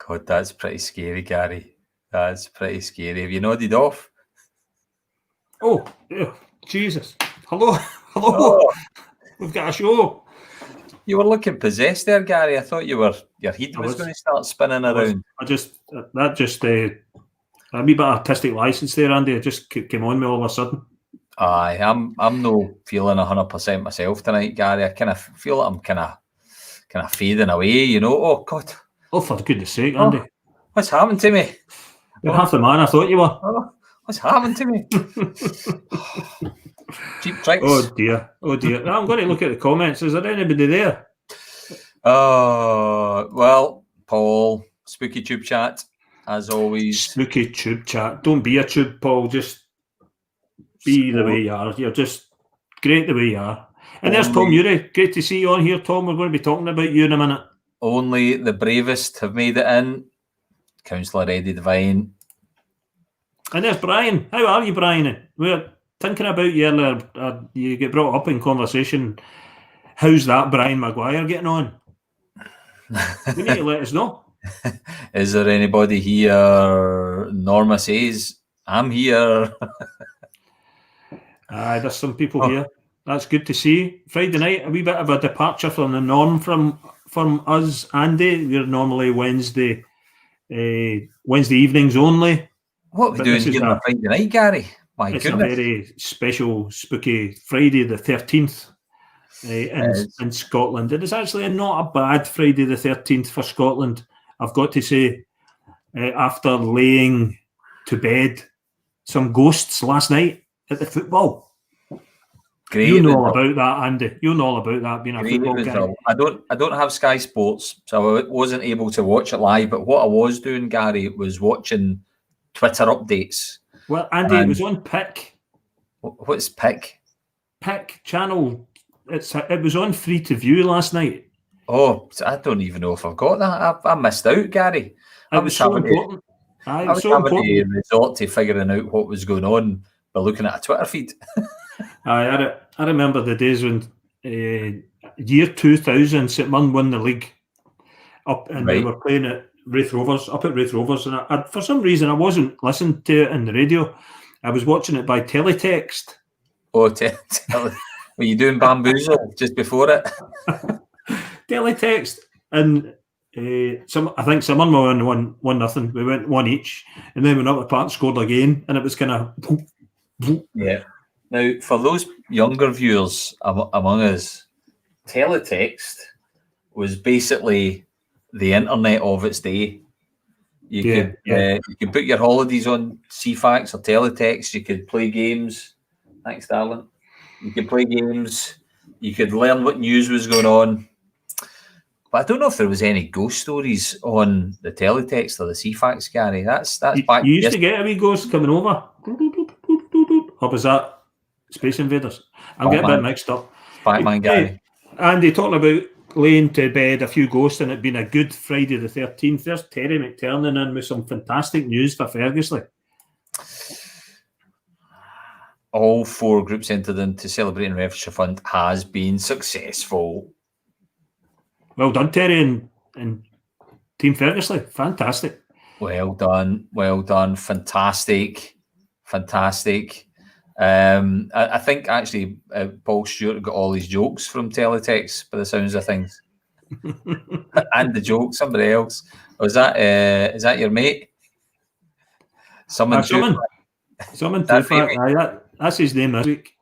God, that's pretty scary, Gary. That's pretty scary. Have you nodded off? Oh, Jesus. Hello. Oh. We've got a show. You were looking possessed there, Gary. I thought your head was going to start spinning around. A wee bit of artistic license there, Andy. It just came on me all of a sudden. Aye, I'm no feeling 100% myself tonight, Gary. I kind of feel like I'm kind of fading away, you know. Oh God! Oh, for goodness sake, Andy! What's happened to me? You're half the man I thought you were. What's happened to me? Cheap tricks. Oh dear! I'm going to look at the comments. Is there anybody there? Well, Paul, Spooky Tube Chat, as always. Spooky Tube Chat. Don't be a tube, Paul. Just be the way you are. You're just great the way you are. And there's Tom Urie. Great to see you on here, Tom. We're going to be talking about you in a minute. Only the bravest have made it in. Councillor Eddie Devine. And there's Brian. How are you, Brian? We're thinking about you earlier. You get brought up in conversation. How's that Brian Maguire getting on? You need to let us know. Is there anybody here? Norma says, I'm here. There's some people here. That's good to see. Friday night, a wee bit of a departure from the norm from us, Andy. We're normally Wednesday evenings only. What are we doing here on Friday night, Gary? My goodness. It's a very special, spooky Friday the 13th in Scotland. It is actually not a bad Friday the 13th for Scotland, I've got to say, after laying to bed some ghosts last night at the football. Great. You know all about that, Andy. You know all about that being a football guy. I don't have Sky Sports, so I wasn't able to watch it live. But what I was doing, Gary, was watching Twitter updates. Well, Andy, it was on Pick. What's Pick? Pick channel. It was on free to view last night. Oh, I don't even know if I've got that. I missed out, Gary. I was having to resort to figuring out what was going on by looking at a Twitter feed. I remember the days when year 2000 St Mirren won the league up, and they were playing at Raith Rovers, and I, for some reason I wasn't listening to it on the radio. I was watching it by teletext. Oh, were you doing Bamboozle just before it? Teletext, and I think St Mirren won 1-0. We went 1 each, and then went up the park, scored again, and it was kind of yeah. Now, for those younger viewers among us, teletext was basically the internet of its day. You could book your holidays on CFAX or teletext. You could play games. Thanks, darling. You could play games. You could learn what news was going on. But I don't know if there was any ghost stories on the teletext or the CFAX, Gary. That's back. You used to get a wee ghost coming over. Or was that Space Invaders? I'm getting a bit mixed up. Batman, Gary. Andy, talking about laying to bed a few ghosts and it being a good Friday the 13th, there's Terry McTernan in with some fantastic news for Ferguson. All 4 groups entered into Celebrating Refugee Fund has been successful. Well done, Terry and Team Ferguson. Fantastic. Well done. Fantastic. I think actually Paul Stewart got all his jokes from teletext by the sounds of things. And the joke, somebody else. Oh, is that your mate? Summon that's his name this week.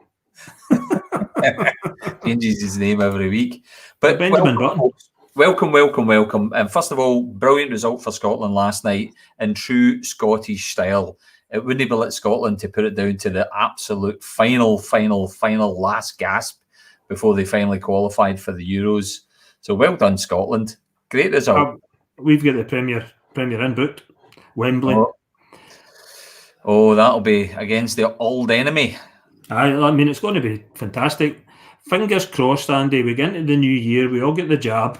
Changes his name every week. But Benjamin Button. Welcome. And first of all, brilliant result for Scotland last night in true Scottish style. It wouldn't be let Scotland to put it down to the absolute final last gasp before they finally qualified for the Euros. So well done, Scotland. Great result. We've got the Premier in booked. Wembley. Oh, that'll be against the old enemy. I mean, it's going to be fantastic. Fingers crossed, Andy. We get into the new year. We all get the jab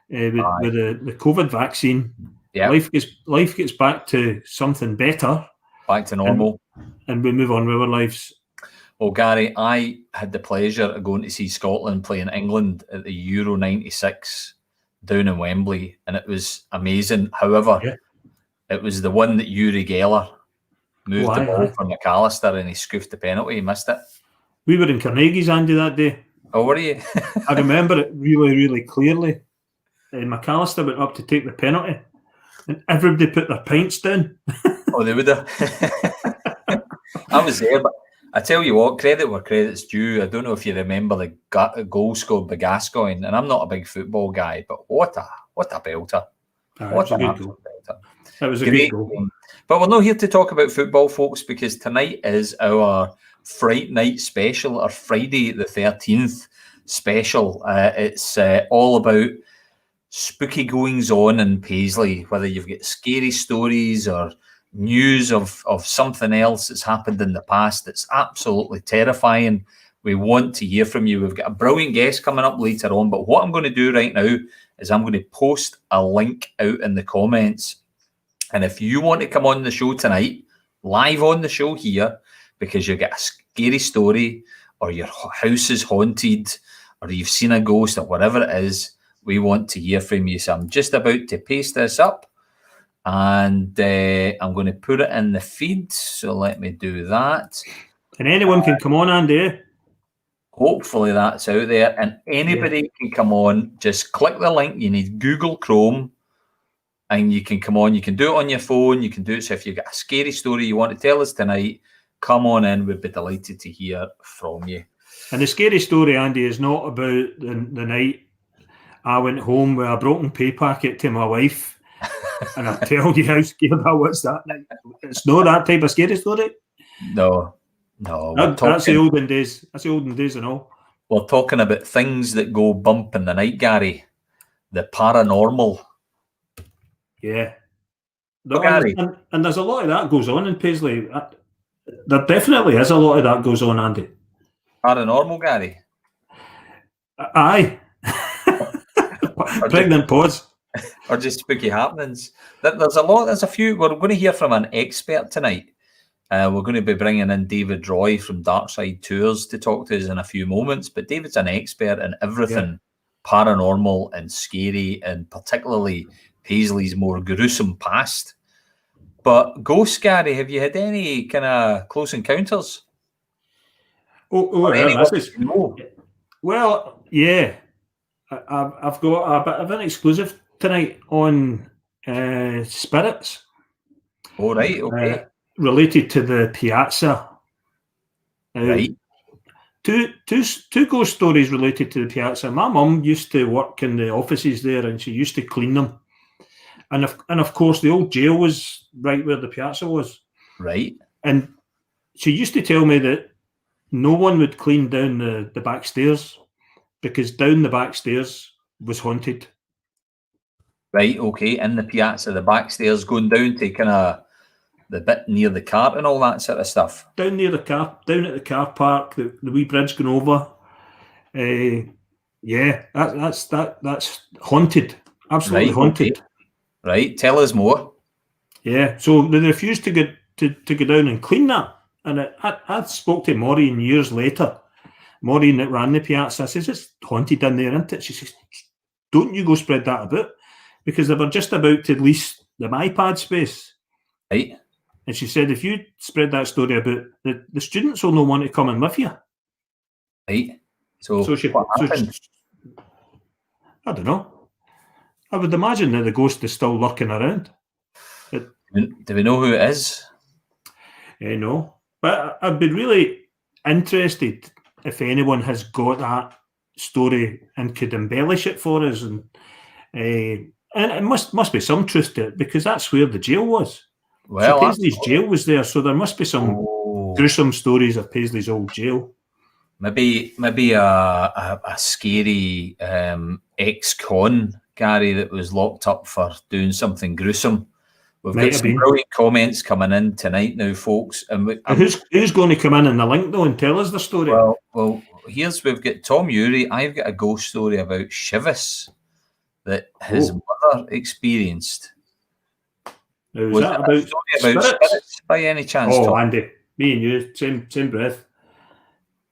with the COVID vaccine. Yeah. Life gets back to something better. Back to normal. And we move on with our lives. Well, Gary, I had the pleasure of going to see Scotland playing England at the Euro 96 down in Wembley, and it was amazing. However, it was the one that Uri Geller moved the ball for McAllister, and he scoofed the penalty. He missed it. We were in Carnegie's, Andy, that day. Oh, were you? I remember it really, really clearly. McAllister went up to take the penalty, and everybody put their pints down. Oh, they would have. I was there, but I tell you what, credit where credit's due. I don't know if you remember the goal scored by Gascoigne, and I'm not a big football guy, but what a belter! What a good goal! That was a great goal. Game. But we're not here to talk about football, folks, because tonight is our Fright Night special, our Friday the 13th special. It's all about spooky goings on in Paisley, whether you've got scary stories or news of something else that's happened in the past that's absolutely terrifying. We want to hear from you. We've got a brilliant guest coming up later on, but what I'm going to do right now is I'm going to post a link out in the comments. And if you want to come on the show tonight, live on the show here, because you get a scary story or your house is haunted or you've seen a ghost or whatever it is, we want to hear from you. So I'm just about to paste this up and I'm going to put it in the feed. So let me do that. And anyone can come on, Andy. Hopefully that's out there. And anybody can come on. Just click the link. You need Google Chrome. And you can come on. You can do it on your phone. You can do it. So if you've got a scary story you want to tell us tonight, come on in. We'd be delighted to hear from you. And the scary story, Andy, is not about the night I went home with a broken pay packet to my wife. And I tell you how scared I was that night. It's not that type of scary story. No. That's the olden days. That's the olden days and all. We're talking about things that go bump in the night, Gary. The paranormal. Yeah. Gary. And there's a lot of that goes on in Paisley. There definitely is a lot of that goes on, Andy. Paranormal, Gary? Aye. Pregnant pause. Or just spooky happenings. There's a few. We're going to hear from an expert tonight. We're going to be bringing in David Roy from Darkside Tours to talk to us in a few moments. But David's an expert in everything paranormal and scary, and particularly Paisley's more gruesome past. But ghosts, Gary, have you had any kind of close encounters? Well, yeah. I've got a bit of an exclusive tonight on spirits. Oh, right, okay. Related to the Piazza. Right. Two ghost stories related to the Piazza. My mum used to work in the offices there, and she used to clean them. And of course, the old jail was right where the Piazza was. Right. And she used to tell me that no one would clean down the back stairs, because down the back stairs was haunted. Right, okay. In the Piazza, the back stairs going down to kind of the bit near the cart and all that sort of stuff. Down at the car park, the wee bridge going over. That's haunted. Absolutely haunted. Okay. Right, tell us more. Yeah, so they refused to go down and clean that. And I spoke to Maureen years later. Maureen that ran the Piazza. I says, it's haunted in there, isn't it? She says, don't you go spread that about, because they were just about to lease the iPad space. Right. And she said, if you spread that story about, the students will not want to come in with you. Right. So what happened? I don't know. I would imagine that the ghost is still lurking around. Do we know who it is? No. But I'd be really interested if anyone has got that story and could embellish it for us. And it must be some truth to it, because that's where the jail was. Well, so Paisley's jail was there, so there must be some gruesome stories of Paisley's old jail. Maybe a scary ex-con, Gary, that was locked up for doing something gruesome. We've got some brilliant comments coming in tonight now, folks. And who's going to come in the link, though, and tell us the story? Well, we've got Tom Ury. I've got a ghost story about Shivas that his mother experienced. Now, was that about spirits by any chance? Oh, Tom? Andy, me and you, same breath.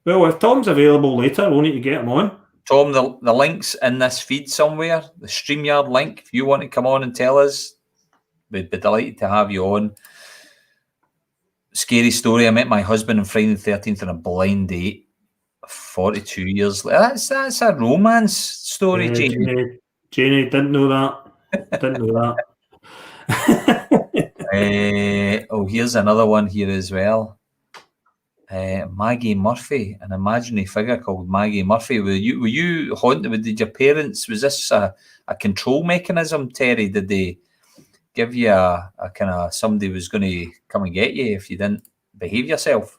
Well, if Tom's available later, we'll need to get him on. Tom, the link's in this feed somewhere, the StreamYard link. If you want to come on and tell us, we'd be delighted to have you on. Scary story. I met my husband on Friday the 13th on a blind date. 42 years later. That's a romance story, Jamie. Janie, didn't know that. Didn't know that. Here's another one here as well. Maggie Murphy, an imaginary figure called Maggie Murphy. Were you haunted? Did your parents? Was this a control mechanism, Terry? Did they give you a kind of somebody was going to come and get you if you didn't behave yourself?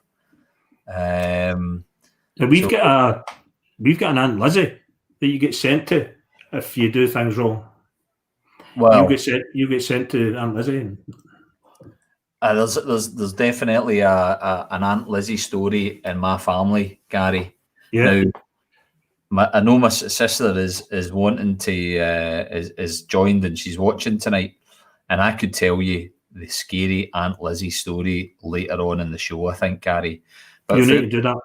We've got an Aunt Lizzie that you get sent to if you do things wrong. Well, you get sent to Aunt Lizzie. There's definitely an Aunt Lizzie story in my family, Gary. Yeah. Now, I know my sister is wanting to is joined and she's watching tonight, and I could tell you the scary Aunt Lizzie story later on in the show, I think, Gary. But you need to do that.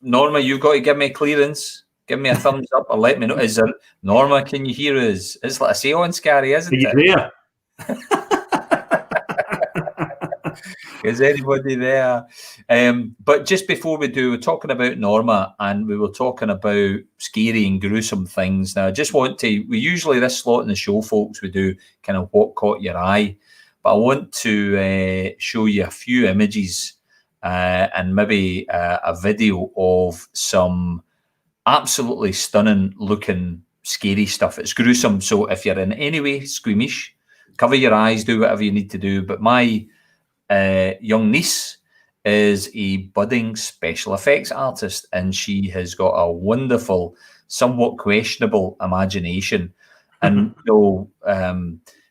Norma, you've got to give me clearance. Give me a thumbs up or let me know. Is there, Norma, can you hear us? It's like a seance, Gary, isn't it? Are you there? Is anybody there? But just before we do, we're talking about Norma and we were talking about scary and gruesome things. Now, I just want to, we usually this slot in the show, folks, we do kind of what caught your eye. But I want to show you a few images and maybe a video of some absolutely stunning looking scary stuff. It's gruesome. So if you're in any way squeamish, cover your eyes, do whatever you need to do. But my young niece is a budding special effects artist, and she has got a wonderful, somewhat questionable imagination. And so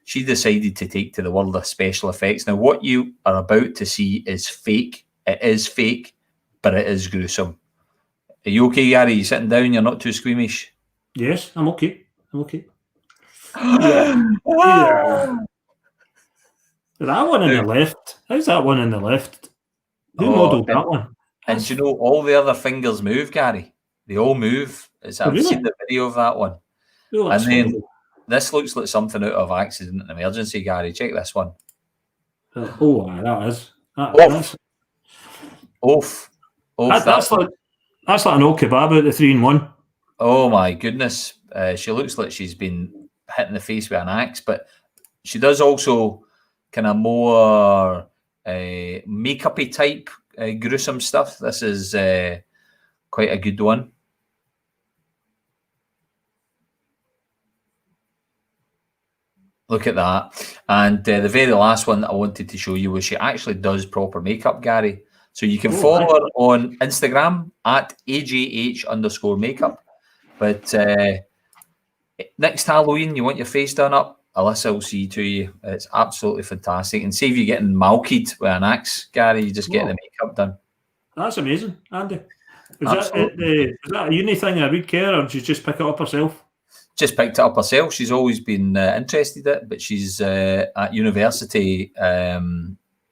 she decided to take to the world of special effects. Now, what you are about to see is fake. It is fake, but it is gruesome. Are you okay, Gary? You sitting down? You're not too squeamish? Yes, I'm okay. Yeah. That one on the left. How's that one on the left? Who modelled that one? And you know, all the other fingers move, Gary. They all move. I've seen the video of that one. Oh, and then this looks like something out of Accident and Emergency, Gary. Check this one. That is. That's like an old kebab out the 3-in-1. Oh my goodness. She looks like she's been hit in the face with an axe, but she does also kind of more makeup-y type gruesome stuff. This is quite a good one. Look at that. And the very last one that I wanted to show you was she actually does proper makeup, Gary. So you can follow her on Instagram at AJH_makeup. But next Halloween, you want your face done up, Alyssa will see to you. It's absolutely fantastic. And see if you're getting malkied with an axe, Gary, you just get the makeup done. That's amazing, Andy. Was that a uni thing, a read care, or did you just pick it up herself? Just picked it up herself. She's always been interested in it, but she's at university.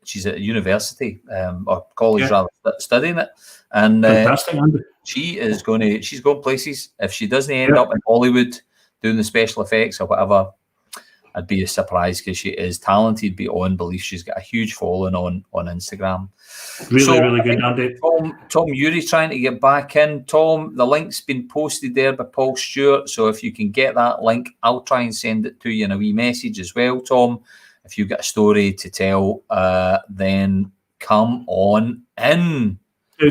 She's at university or college rather, studying it. And fantastic, Andy. She's going places. If she doesn't end up in Hollywood doing the special effects or whatever, I'd be surprised because she is talented beyond belief. She's got a huge following on Instagram. Really good, Andy. Tom Yuri's trying to get back in. Tom, the link's been posted there by Paul Stewart. So if you can get that link, I'll try and send it to you in a wee message as well, Tom. If you've got a story to tell, then come on in.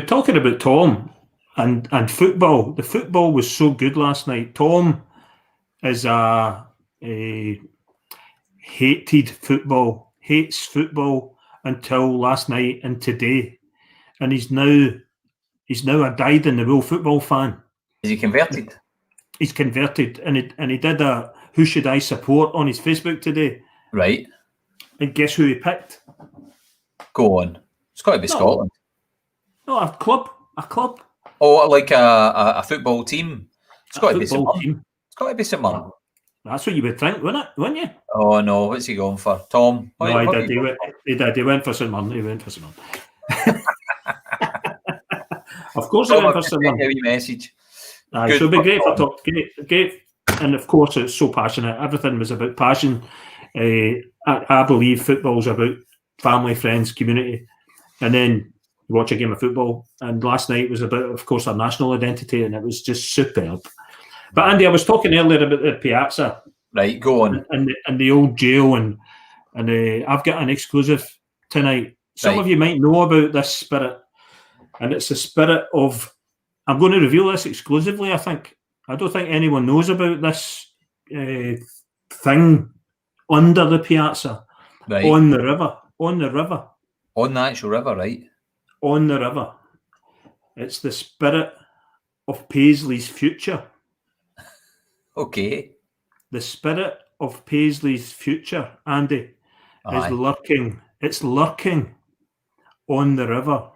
Talking about Tom and football, the football was so good last night. Tom is a hates football until last night and today, and he's now a dyed-in-the-wool football fan. Is he converted? He's converted, and he did a "Who should I support" on his Facebook today. Right. And guess who he picked? Go on. It's got to be Scotland. No, a club. Oh, like a football team. It's got to be St. Mirren. It's got to be St. Mirren. That's what you would think, wouldn't you? Oh no, what's he going for? Tom? No, he did. He went for St. Mirren. Of course, he went for St. Mirren. A wee message. So it'd be great for talk. Great. And of course, it's so passionate. Everything was about passion. I believe football's about family, friends, community. And then you watch a game of football. And last night was about, of course, our national identity, and it was just superb. But Andy, I was talking earlier about the Piazza. Right, go on. And the old jail. And I've got an exclusive tonight. Some of you might know about this spirit. And it's the spirit of... I'm going to reveal this exclusively, I think. I don't think anyone knows about this thing under the Piazza, on the river. On the actual river, right? On the river. It's the spirit of Paisley's future. Okay. The spirit of Paisley's future, Andy, is lurking. It's lurking on the river,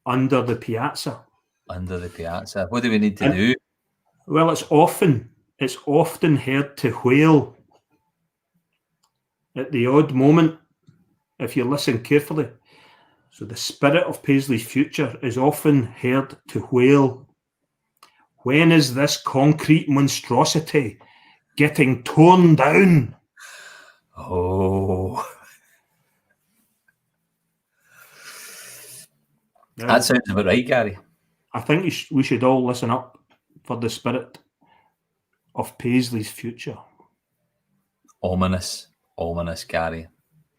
under the Piazza. Under the Piazza. What do we need to do? Well, it's often heard to wail at the odd moment, if you listen carefully. So the spirit of Paisley's future is often heard to wail. When is this concrete monstrosity getting torn down? Oh. That sounds about right, Gary. I think we should all listen up for the spirit of Paisley's future. Ominous, Gary.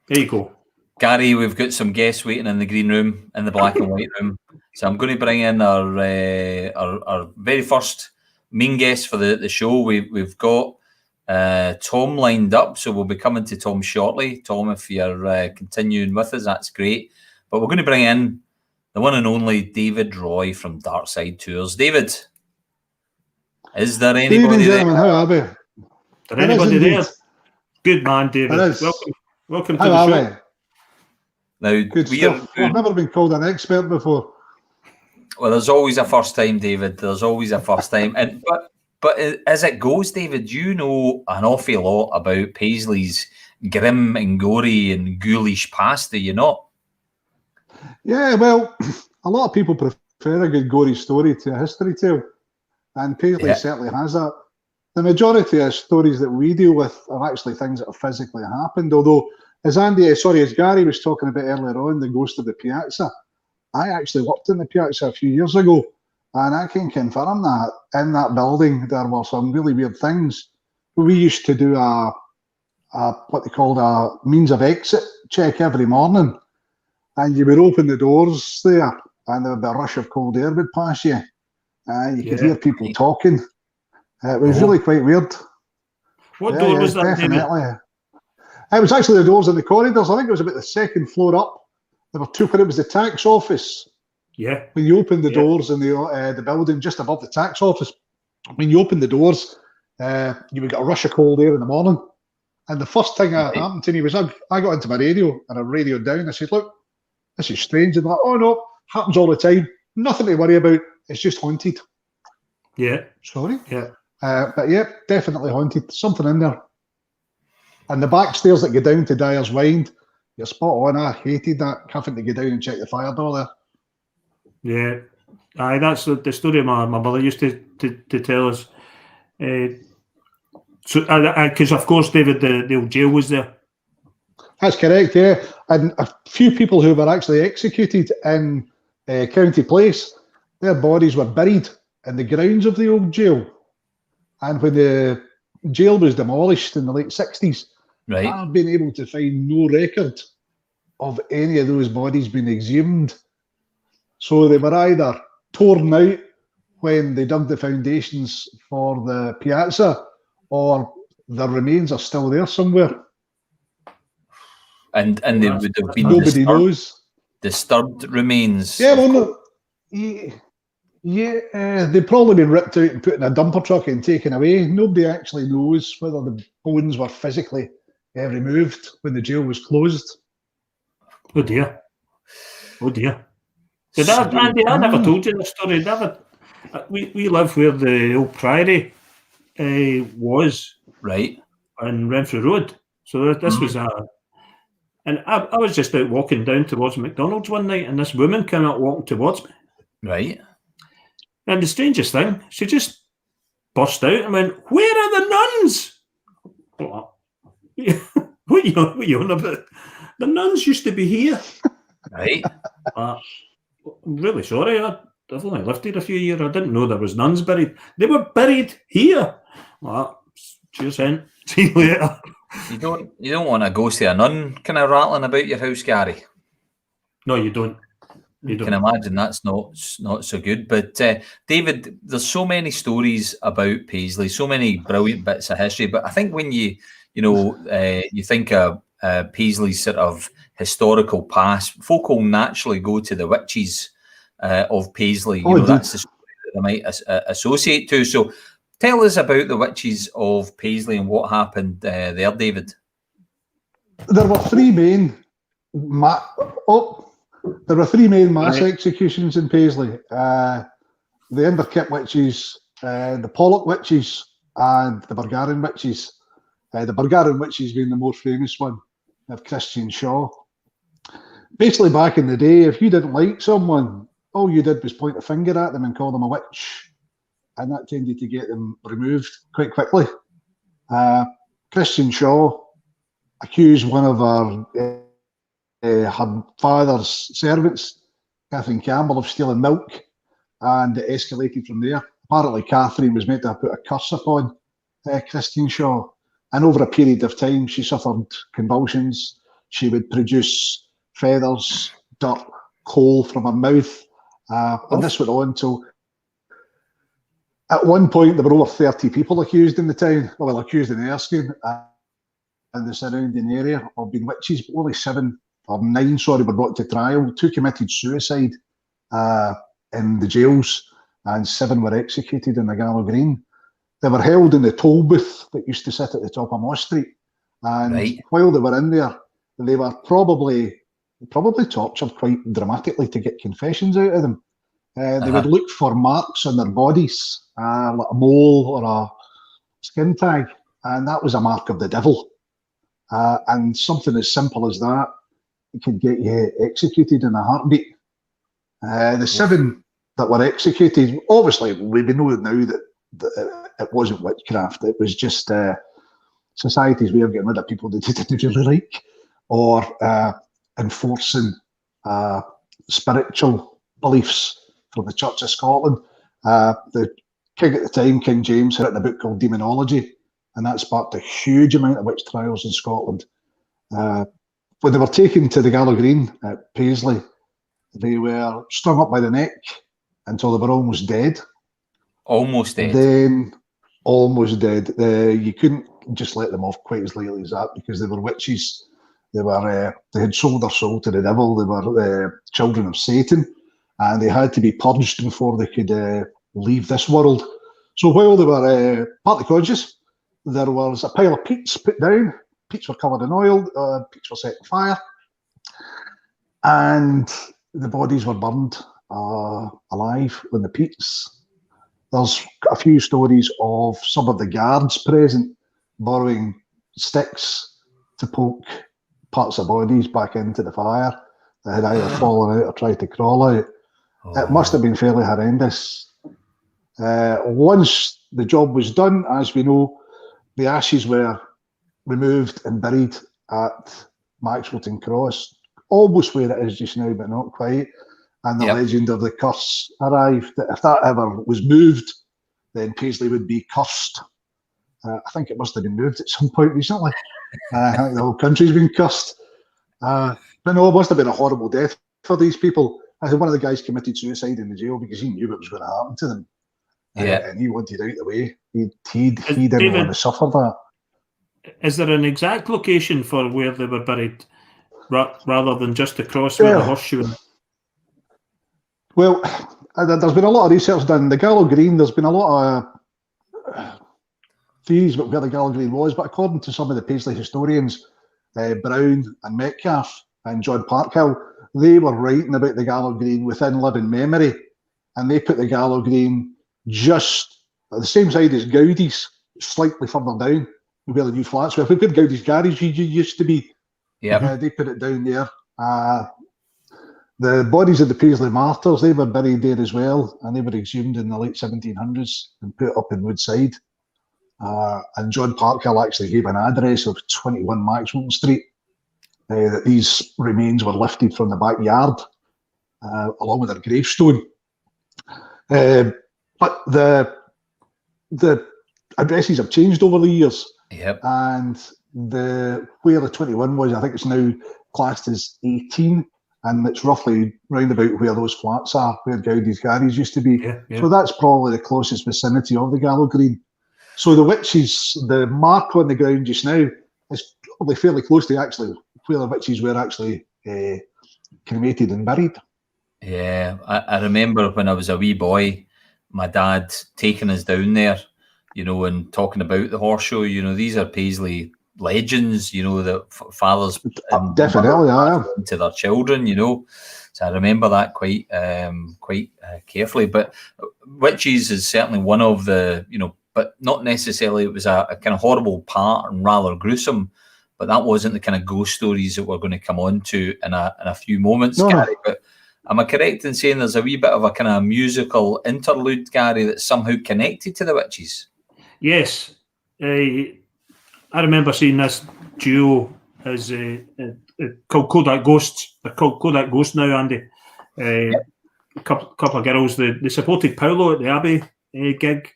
There you go. Gary, we've got some guests waiting in the green room, in the black and white room. So I'm going to bring in our very first main guest for the show. We've got Tom lined up, so we'll be coming to Tom shortly. Tom, if you're continuing with us, that's great. But we're going to bring in the one and only David Roy from Dark Side Tours. David, is there anybody there? Gentlemen, how are we? Is there anybody there? Good man, David. Welcome to the show. Now, good stuff. I've never been called an expert before. Well, there's always a first time, David. There's always a first time. But as it goes, David, you know an awful lot about Paisley's grim and gory and ghoulish past, do you not? Yeah, well, a lot of people prefer a good gory story to a history tale, and Paisley certainly has that. The majority of stories that we deal with are actually things that have physically happened, although, as Gary was talking about earlier on, the ghost of the Piazza, I actually worked in the Piazza a few years ago, and I can confirm that in that building there were some really weird things. We used to do what they called a means of exit check every morning. And you would open the doors there, and there would be a rush of cold air would pass you. You could hear people talking. It was really quite weird. What door was that? Definitely. It was actually the doors in the corridors. I think it was about the second floor up. There were two, it was the tax office. Yeah. When you open the doors in the building just above the tax office, when you open the doors, you would get a rush of cold air in the morning. And the first thing that happened to me was I got into my radio and I radioed down. I said, look, this is strange. And like, oh no, happens all the time. Nothing to worry about. It's just haunted. Yeah. Sorry? Yeah. But yeah, definitely haunted. Something in there. And the back stairs that go down to Dyer's Wind, you're spot on. I hated that, having to go down and check the fire door there. Yeah. Aye, that's the story my mother used to tell us. Because of course, David, the old jail was there. That's correct, yeah. And a few people who were actually executed in County Place, their bodies were buried in the grounds of the old jail. And when the jail was demolished in the late 60s, I've been able to find no record of any of those bodies being exhumed. So they were either torn out when they dug the foundations for the Piazza, or their remains are still there somewhere. And they would have been nobody knows. Disturbed remains. Yeah, well, no. They've probably been ripped out and put in a dumper truck and taken away. Nobody actually knows whether the bones were physically removed when the jail was closed. Oh dear. Oh dear. Andy, I never told you the story. We live where the old priory was. Right. On Renfrew Road. So this was and I was just out walking down towards McDonald's one night, and this woman came out walking towards me. Right. And the strangest thing, she just burst out and went, "Where are the nuns?" What are you on about? The nuns used to be here. Right. I'm really sorry. I've only lived here a few years. I didn't know there was nuns buried. They were buried here. Well, cheers, then. See you later. You don't want to go see a nun kind of rattling about your house, Gary. No, you don't. You can imagine that's not so good. But David, there's so many stories about Paisley, so many brilliant bits of history. But I think when you think of Paisley's sort of historical past, folk will naturally go to the witches of Paisley. That's the story that they might associate to. So tell us about the witches of Paisley and what happened there, David. There were three main mass executions in Paisley. The Inverkip witches, the Pollock witches, and the Burgarin witches. The Burgarin witches being the most famous one of Christian Shaw. Basically, back in the day, if you didn't like someone, all you did was point a finger at them and call them a witch, and that tended to get them removed quite quickly. Christian Shaw accused one of her father's servants, Catherine Campbell, of stealing milk, and it escalated from there. Apparently, Catherine was meant to have put a curse upon Christian Shaw, and over a period of time, she suffered convulsions. She would produce feathers, dirt, coal from her mouth, and this went on till at one point there were over 30 people accused in the town, accused in Erskine and the surrounding area of being witches, but only 9 were brought to trial. 2 committed suicide in the jails, and 7 were executed in the Gallow Green. They were held in the toll booth that used to sit at the top of Moss Street, and while they were in there, they were probably tortured quite dramatically to get confessions out of them. They would look for marks on their bodies, like a mole or a skin tag, and that was a mark of the devil. And something as simple as that, it could get you executed in a heartbeat. The 7 that were executed, obviously, we know now that it wasn't witchcraft. It was just society's way of getting rid of people that they didn't really like, or enforcing spiritual beliefs from the Church of Scotland. The king at the time, King James, had written a book called Demonology, and that sparked a huge amount of witch trials in Scotland. When they were taken to the Gallow Green at Paisley, they were strung up by the neck until they were almost dead. Almost dead. Then almost dead. You couldn't just let them off quite as lightly as that, because they were witches. They had sold their soul to the devil. They were children of Satan, and they had to be purged before they could leave this world. So while they were partly conscious, there was a pile of peats put down. Peats were covered in oil. Peats were set on fire, and the bodies were burned alive in the peats. There's a few stories of some of the guards present borrowing sticks to poke parts of bodies back into the fire that had either fallen out or tried to crawl out. It must have been fairly horrendous. Once the job was done, as we know, the ashes were removed and buried at Maxwellton Cross, almost where it is just now, but not quite. And the legend of the curse arrived, that if that ever was moved, then Paisley would be cursed. I think it must have been moved at some point recently. I think the whole country's been cursed. But no, it must have been a horrible death for these people. I think one of the guys committed suicide in the jail because he knew what was going to happen to them. And he wanted out the way. He didn't want to suffer that. Is there an exact location for where they were buried, rather than just the cross with the horseshoe? Well, there's been a lot of research done. The Gallow Green, there's been a lot of theories about where the Gallow Green was, but according to some of the Paisley historians, Brown and Metcalfe and John Parkhill, they were writing about the Gallow Green within living memory, and they put the Gallow Green just at the same side as Gowdie's, slightly further down where the new flats were. If we put Gowdie's garage used to be, they put it down there. The bodies of the Paisley martyrs, they were buried there as well, and they were exhumed in the late 1700s and put up in Woodside. And John Parkhill actually gave an address of 21 Maxwell Street, that these remains were lifted from the backyard, along with their gravestone. But the addresses have changed over the years. Yep. And where the 21 was, I think it's now classed as 18, and it's roughly round about where those flats are, where Gowdy's Garage used to be. Yeah. So that's probably the closest vicinity of the Gallow Green. So the witches, the mark on the ground just now is probably fairly close to actually where the witches were actually cremated and buried. Yeah, I remember when I was a wee boy, my dad taking us down there, you know, and talking about the horse show. You know, these are Paisley legends, you know, that fathers definitely to their children, you know. So I remember that quite carefully. But witches is certainly one of the, you know, but not necessarily it was a kind of horrible part and rather gruesome. But that wasn't the kind of ghost stories that we're going to come on to in a few moments, No. Gary. But am I correct in saying there's a wee bit of a kind of musical interlude, Gary, that's somehow connected to the witches? Yes. I remember seeing this duo as called Kodak Ghosts. They're called Kodak Ghosts now, Andy. Yep. A couple of girls. They supported Paolo at the Abbey gig.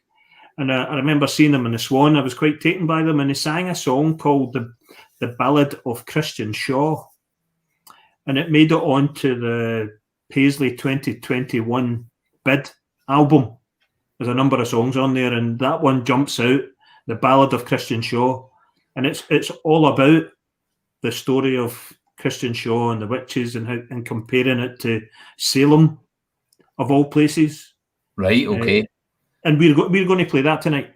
And I remember seeing them in the Swan. I was quite taken by them. And they sang a song called The Ballad of Christian Shaw. And it made it onto the Paisley 2021 bid album. There's a number of songs on there, and that one jumps out, The Ballad of Christian Shaw. And it's all about the story of Christian Shaw and the witches and comparing it to Salem, of all places. Right, okay. And we're going to play that tonight.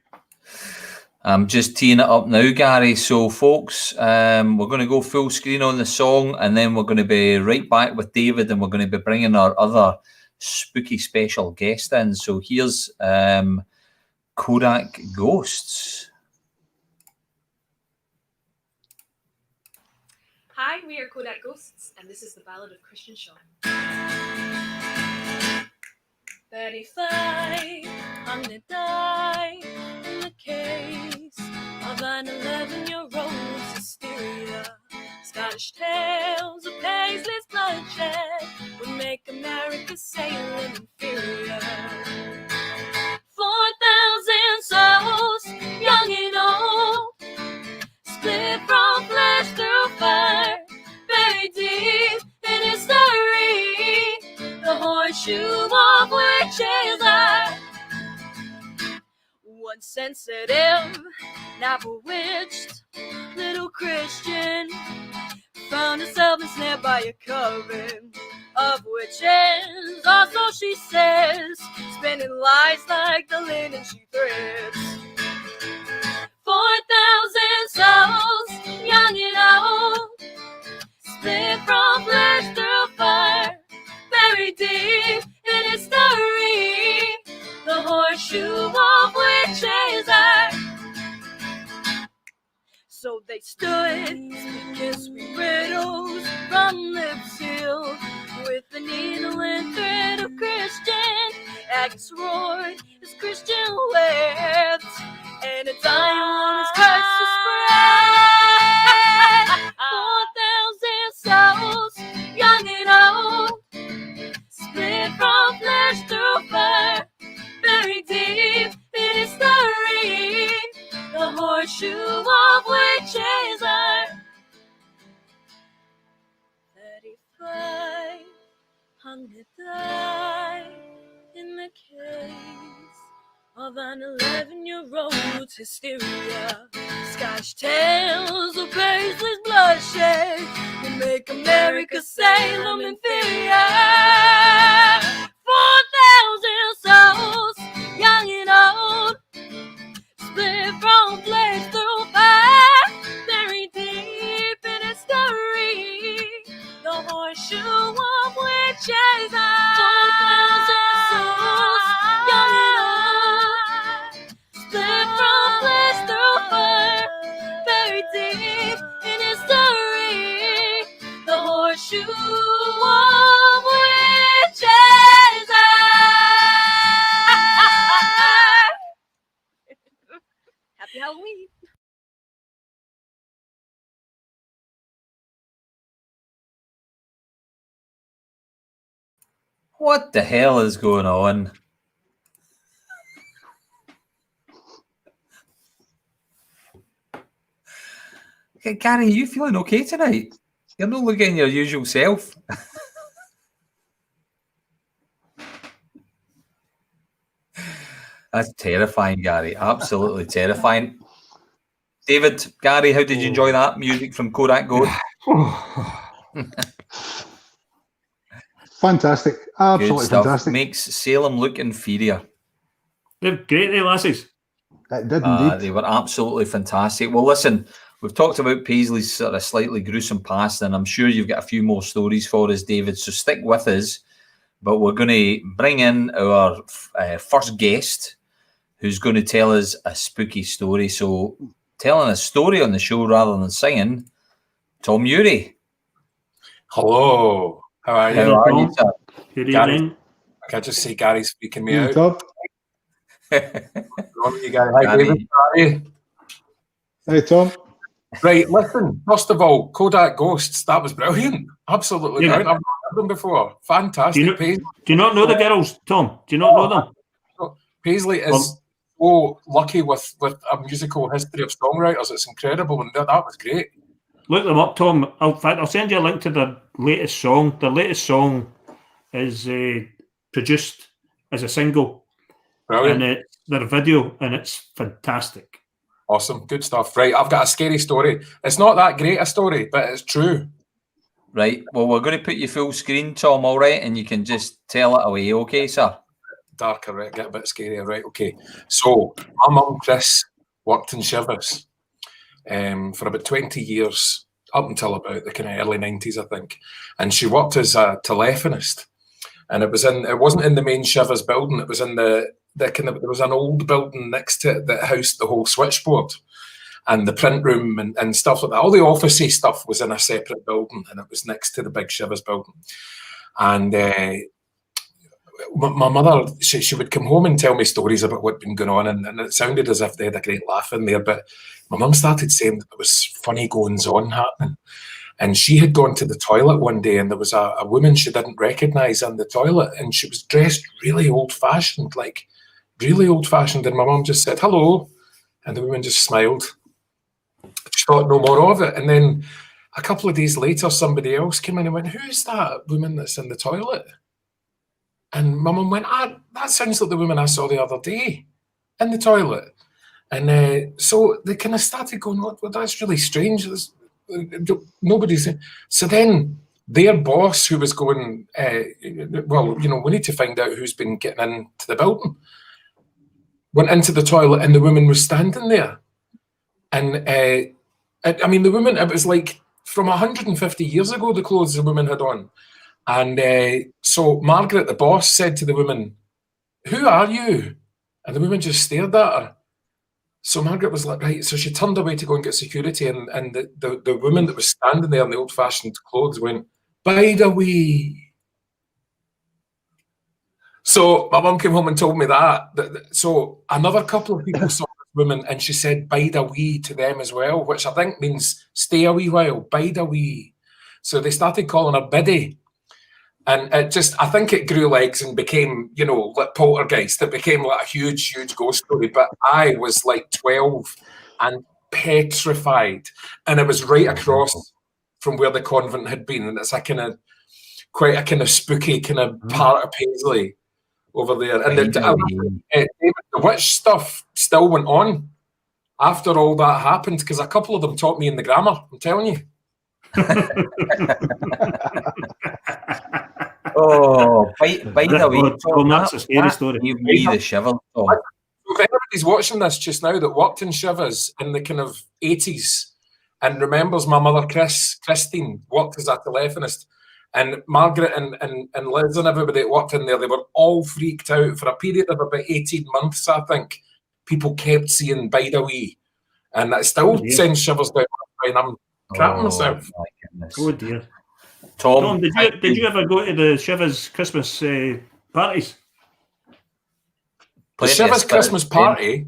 I'm just teeing it up now, Gary. So, folks, we're going to go full screen on the song, and then we're going to be right back with David, and we're going to be bringing our other spooky special guest in. So here's Kodak Ghosts. Hi, we are Kodak Ghosts, and this is the Ballad of Christian Shaw. 35 hung to die in the case of an 11-year-old's hysteria. Scottish tales of Paisley's bloodshed would make America sailing inferior. 4,000 souls, young and old, split from flesh through fire, buried deep in history. The horseshoe of witches are once sensitive, now bewitched. Little Christian found herself ensnared by a coven of witches. Also, she says, spinning lies like the linen she threads. 4,000 souls, young and old, split from flesh through fire, buried deep in history. The horseshoe of witches are. So they stood speaking sweet riddles from lips sealed with the needle and thread of Christian. Agnes roared as Christian wept, and a dying woman's curse to spread. 4,000 souls, young and old, split from flesh through fire, buried deep in history. The horseshoe of witches are. 35 hung to die in the case of an 11-year-old's hysteria. Scotch tales of Paisley's bloodshed will make America Salem inferior. 4,000 souls, young and old, split from flesh through fire, buried deep in history. The horseshoe of witches are. 4,000 souls, young and old, split from flesh through fire, buried deep in history. The horseshoe of witches. Happy Halloween. What the hell is going on? Okay, Gary, are you feeling okay tonight? You're not looking your usual self. That's terrifying, Gary. Absolutely terrifying. David, Gary, how did you enjoy that music from Kodak Ghost? Fantastic. Absolutely Good stuff. fantastic. Makes Salem look inferior. They're great, they lasses. It did indeed. They were absolutely fantastic. Well, listen, we've talked about Paisley's sort of slightly gruesome past, and I'm sure you've got a few more stories for us, David, so stick with us. But we're going to bring in our first guest, who's going to tell us a spooky story. So, telling a story on the show rather than singing, Tom Urie. Hello. How are you? How are you, sir? Good Gary, evening. I can just say Gary's freaking me You out. top. You Gary. Hi, Gary. David. How are you? Hey, Tom. Right, listen, first of all, Kodak Ghosts, that was brilliant. Absolutely Yeah. brilliant. I've not heard them before. Fantastic. Do you not know the girls, Tom? Do you not know them? Paisley is so lucky with a musical history of songwriters. It's incredible, and that was great. Look them up, Tom. In fact, I'll send you a link to their latest song. Their latest song is produced as a single, Brilliant. and it's their video, and it's fantastic. Awesome. Good stuff. Right, I've got a scary story. It's not that great a story, but it's true. Right. Well, we're going to put you full screen, Tom, all right? And you can just tell it away, okay, sir? Darker, right? Get a bit scarier, right? Okay. So, my mum, Chris, worked in Shivers for about 20 years, up until about the kind of early 90s, I think. And she worked as a telephonist. And it wasn't in the main Shivers building, it was in the kind of, there was an old building next to it that housed the whole switchboard and the print room and stuff like that. All the officey stuff was in a separate building, and it was next to the big Shivers building. And my mother, she would come home and tell me stories about what'd been going on, and it sounded as if they had a great laugh in there, but my mum started saying that there was funny goings on happening. And she had gone to the toilet one day, and there was a woman she didn't recognise in the toilet, and she was dressed really old-fashioned, like really old-fashioned, and my mum just said, hello, and the woman just smiled. She thought no more of it, and then a couple of days later, somebody else came in and went, who's that woman that's in the toilet? And my mum went, that sounds like the woman I saw the other day in the toilet. And so they kind of started going, well, that's really strange. Nobody's. So then their boss, who was going, well, you know, we need to find out who's been getting into the building, went into the toilet, and the woman was standing there. And I mean, the woman, it was like from 150 years ago, the clothes the woman had on. And so Margaret, the boss, said to the woman, who are you? And the woman just stared at her. So Margaret was like, right. So she turned away to go and get security, and the woman that was standing there in the old-fashioned clothes went, by the way. So my mum came home and told me that. So another couple of people saw this woman, and she said, bide a wee to them as well, which I think means stay a wee while, bide a wee. So they started calling her Biddy. And it just, I think it grew legs and became, you know, like Poltergeist. It became like a huge, huge ghost story. But I was like 12 and petrified. And it was right across from where the convent had been. And it's a kind of, quite a kind of spooky kind of part of Paisley over there. And the witch stuff still went on after all that happened, because a couple of them taught me in the grammar, I'm telling you. Oh, by the way, Tom, that's a scary story. Give me the shiver. Oh. If anybody's watching this just now that worked in Shivers in the kind of 80s and remembers my mother, Christine, worked as a telephonist, and Margaret and Liz and everybody that worked in there, they were all freaked out for a period of about 18 months, I think. People kept seeing Bide a Wee, and that still sends shivers down my spine. I'm crapping myself. My goodness. Oh dear. Tom, did you ever go to the Shivers Christmas parties? The Shivers Christmas party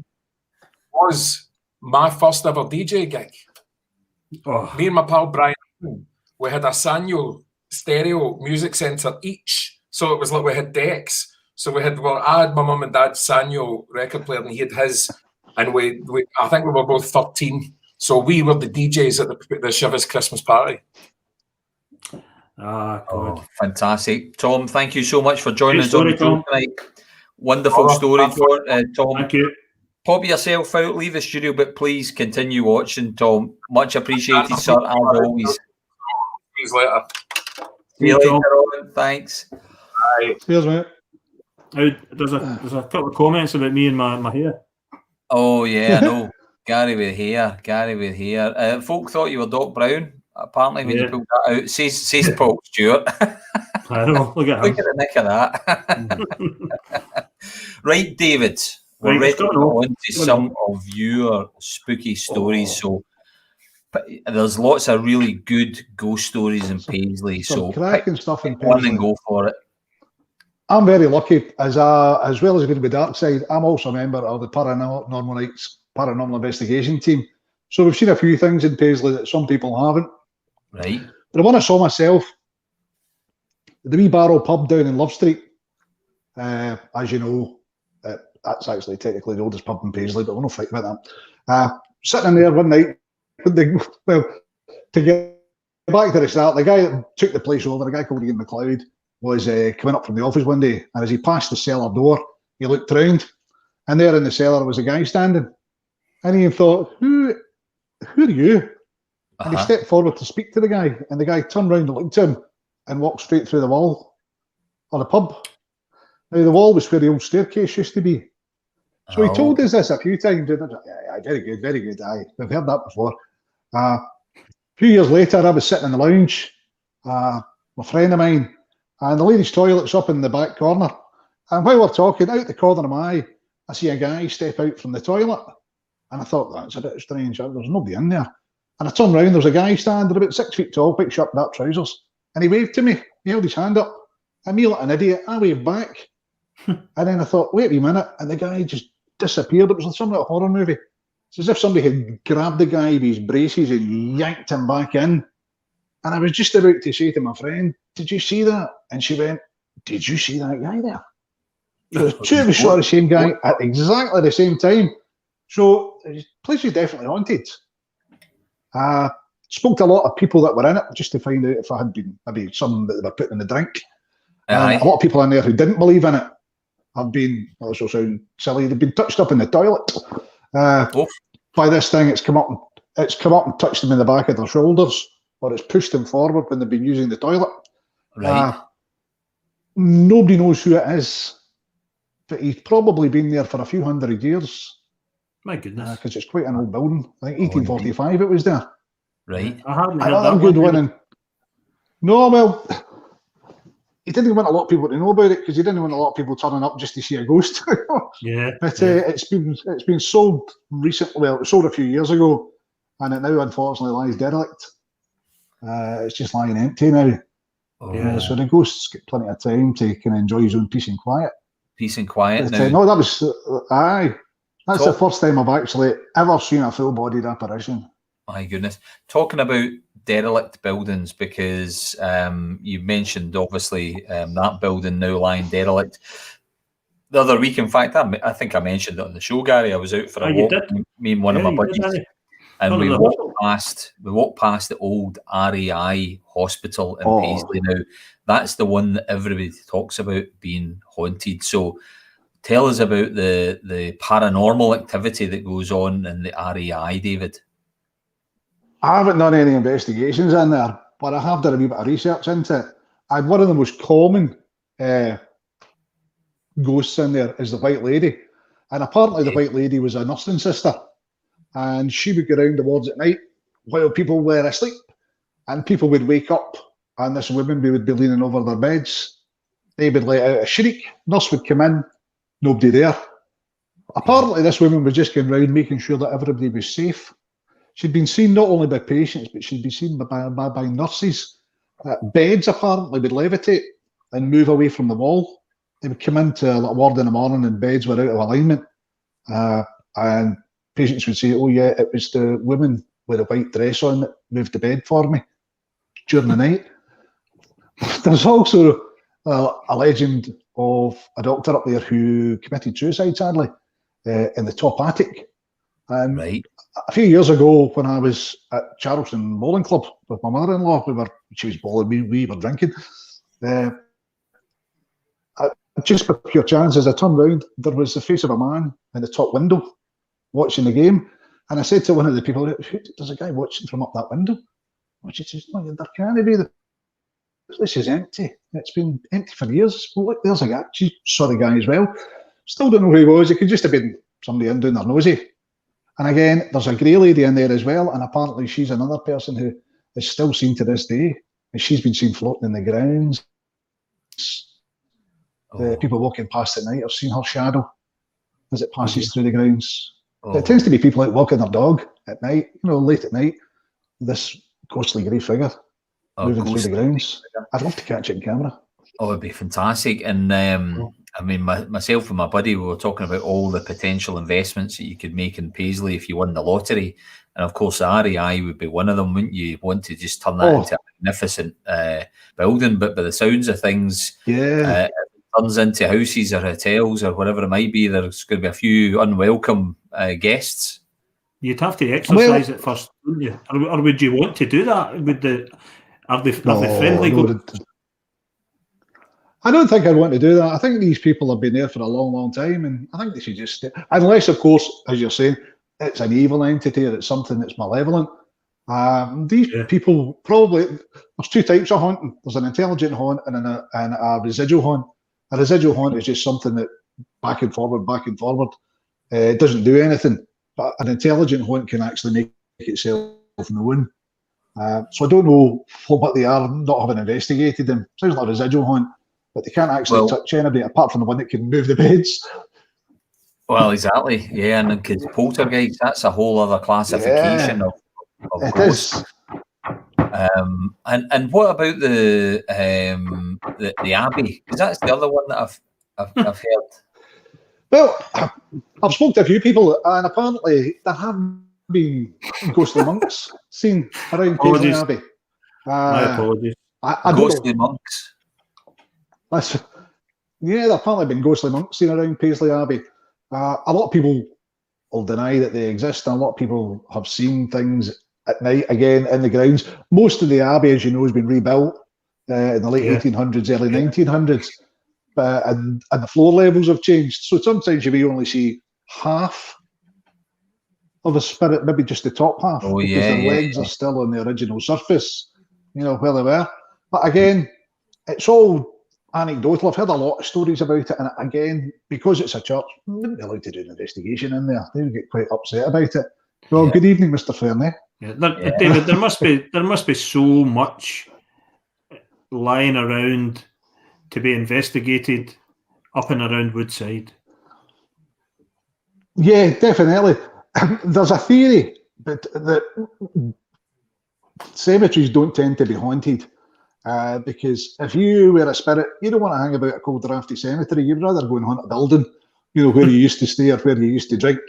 was my first ever DJ gig. Oh, Me and my pal Brian, we had a Sanyo stereo music centre each. So it was like we had decks. So I had my mum and dad's Sanyo record player, and he had his. And we I think we were both 13. So we were the DJs at the Shivers Christmas party. God. Oh, fantastic. Tom, thank you so much for joining us on the show Tom. tonight. Wonderful story, Tom. Thank you. Pop yourself out, leave the studio, but please continue watching, Tom. Much appreciated, sir, as always. See you later. See you later on. Thanks. Bye. Cheers, mate. There's a couple of comments about me and my hair. Oh, yeah, I know. Gary with hair. Folk thought you were Doc Brown, apparently, when you pulled that out. Says Paul Stewart. I know. Look at him. Look at the nick of that. Right, David. We're Right, ready to let's go go on to some of your spooky stories. So there's lots of really good ghost stories in Paisley. So cracking stuff in pick one Paisley. and go for it. I'm very lucky, as well as going to be dark side. I'm also a member of the Paranormal Investigation team. So we've seen a few things in Paisley that some people haven't. Right. But the one I saw myself, the wee Barrow pub down in Love Street, as you know, that's actually technically the oldest pub in Paisley, but we're not fighting about that. Sitting in there one night, to get back to the start, the guy that took the place over, a guy called Ian McLeod, was coming up from the office one day, and as he passed the cellar door, he looked round, and there in the cellar was a guy standing, and he thought, who are you? And he stepped forward to speak to the guy, and the guy turned round and looked at him and walked straight through the wall of the pub. Now, the wall was where the old staircase used to be. So he told us this a few times. Very good, very good. We've heard that before. A few years later, I was sitting in the lounge, a friend of mine, and the ladies' toilet's up in the back corner. And while we're talking, out the corner of my eye, I see a guy step out from the toilet. And I thought, that's a bit strange. There's nobody in there. And I turned around, there's a guy standing about 6 feet tall, quite short, dark trousers. And he waved to me. He held his hand up. And me, like an idiot, I waved back. And then I thought, wait a wee minute. And the guy just disappeared. It was like some little horror movie. It's as if somebody had grabbed the guy by his braces and yanked him back in. And I was just about to say to my friend, did you see that? And she went, did you see that guy there? So two of us saw the same guy at exactly the same time. So the place was definitely haunted. Spoke to a lot of people that were in it just to find out if I had been maybe some that they were putting in the drink. A lot of people in there who didn't believe in it have been, well, this will sound silly, they've been touched up in the toilet. By this thing, it's come up and touched them in the back of their shoulders, or it's pushed them forward when they've been using the toilet. Right. Nobody knows who it is, but he's probably been there for a few 100 years. My goodness. Because it's quite an old building. I think 1845 it was there. Right. I haven't heard Another that good one. one. No, well, he didn't want a lot of people to know about it because he didn't want a lot of people turning up just to see a ghost. Yeah. But it's been sold recently. Well, it was sold a few years ago, and it now unfortunately lies derelict. It's just lying empty now. So the ghost's got plenty of time to kind of enjoy his own peace and quiet. Peace and quiet. But, no, that was That's the first time I've actually ever seen a full-bodied apparition. My goodness. Talking about derelict buildings, because you mentioned, obviously, that building now lying derelict. The other week, in fact, I think I mentioned it on the show, Gary. I was out for a walk, me and one of my buddies, and we walked past the old RAI hospital in Paisley. Now, that's the one that everybody talks about being haunted. So tell us about the paranormal activity that goes on in the RAI, David. I haven't done any investigations in there, but I have done a wee bit of research into it. And one of the most common ghosts in there is the White Lady. And apparently the White Lady was a nursing sister. And she would go around the wards at night while people were asleep. And people would wake up, and this woman would be leaning over their beds. They would let out a shriek. Nurse would come in, nobody there. Apparently this woman was just going around making sure that everybody was safe. She'd been seen not only by patients, but she'd been seen by nurses. Beds apparently would levitate and move away from the wall. They would come into a ward in the morning and beds were out of alignment. And patients would say, "Oh yeah, it was the woman with a white dress on that moved the bed for me during the night." There's also a legend of a doctor up there who committed suicide, sadly, in the top attic. And Right. a few years ago, when I was at Charleston Bowling Club with my mother-in-law, she was bowling, we were drinking. Just for pure chance, as I turned round, there was the face of a man in the top window watching the game. And I said to one of the people, "There's a guy watching from up that window." And she says, "No, there can't be. The place is empty. It's been empty for years." Well, look, there's a guy. She saw the guy as well. Still don't know who he was. It could just have been somebody in doing their nosy. And again, there's a grey lady in there as well. And apparently she's another person who is still seen to this day. And she's been seen floating in the grounds. People walking past at night have seen her shadow as it passes through the grounds. It tends to be people out walking their dog at night, late at night. This ghostly grey figure moving through the grounds. I'd love to catch it in camera. Oh, it'd be fantastic. And I mean, myself and my buddy, we were talking about all the potential investments that you could make in Paisley if you won the lottery. And of course, the REI would be one of them. Wouldn't you want to just turn that into a magnificent building? But by the sounds of things, it turns into houses or hotels or whatever it might be, there's going to be a few unwelcome guests. You'd have to exercise it first, wouldn't you? Or would you want to do that? Are they friendly? I don't think I'd want to do that. I think these people have been there for a long, long time, and I think they should just stay. Unless, of course, as you're saying, it's an evil entity or it's something that's malevolent. These people probably, there's two types of haunting. There's an intelligent haunt and a residual haunt. A residual haunt is just something that back and forward, it doesn't do anything. But an intelligent haunt can actually make itself known. So I don't know what they are, not having investigated them. Sounds like a residual haunt, but they can't actually touch anybody apart from the one that can move the beds. Well, exactly. Yeah, and because poltergeist, that's a whole other classification of ghosts. And what about the Abbey? Because that's the other one that I've heard. Well, I've spoken to a few people, and apparently there have been ghostly monks seen around Paisley Abbey. My apologies. Ghostly monks. There apparently been ghostly monks seen around Paisley Abbey. A lot of people will deny that they exist, and a lot of people have seen things at night, again, in the grounds. Most of the Abbey, as you know, has been rebuilt in the late 1800s, early 1900s. And the floor levels have changed. So sometimes you may only see half of a spirit, maybe just the top half, because their legs are still on the original surface, where they were. But again, it's all anecdotal. I've heard a lot of stories about it, and again, because it's a church, we wouldn't be allowed to do an investigation in there. They would get quite upset about it. Well, good evening, Mr. Fairney. David, there must be so much lying around to be investigated up and around Woodside. Yeah, definitely. There's a theory that cemeteries don't tend to be haunted. Because if you were a spirit, you don't want to hang about a cold, drafty cemetery. You'd rather go and haunt a building, where you used to stay or where you used to drink.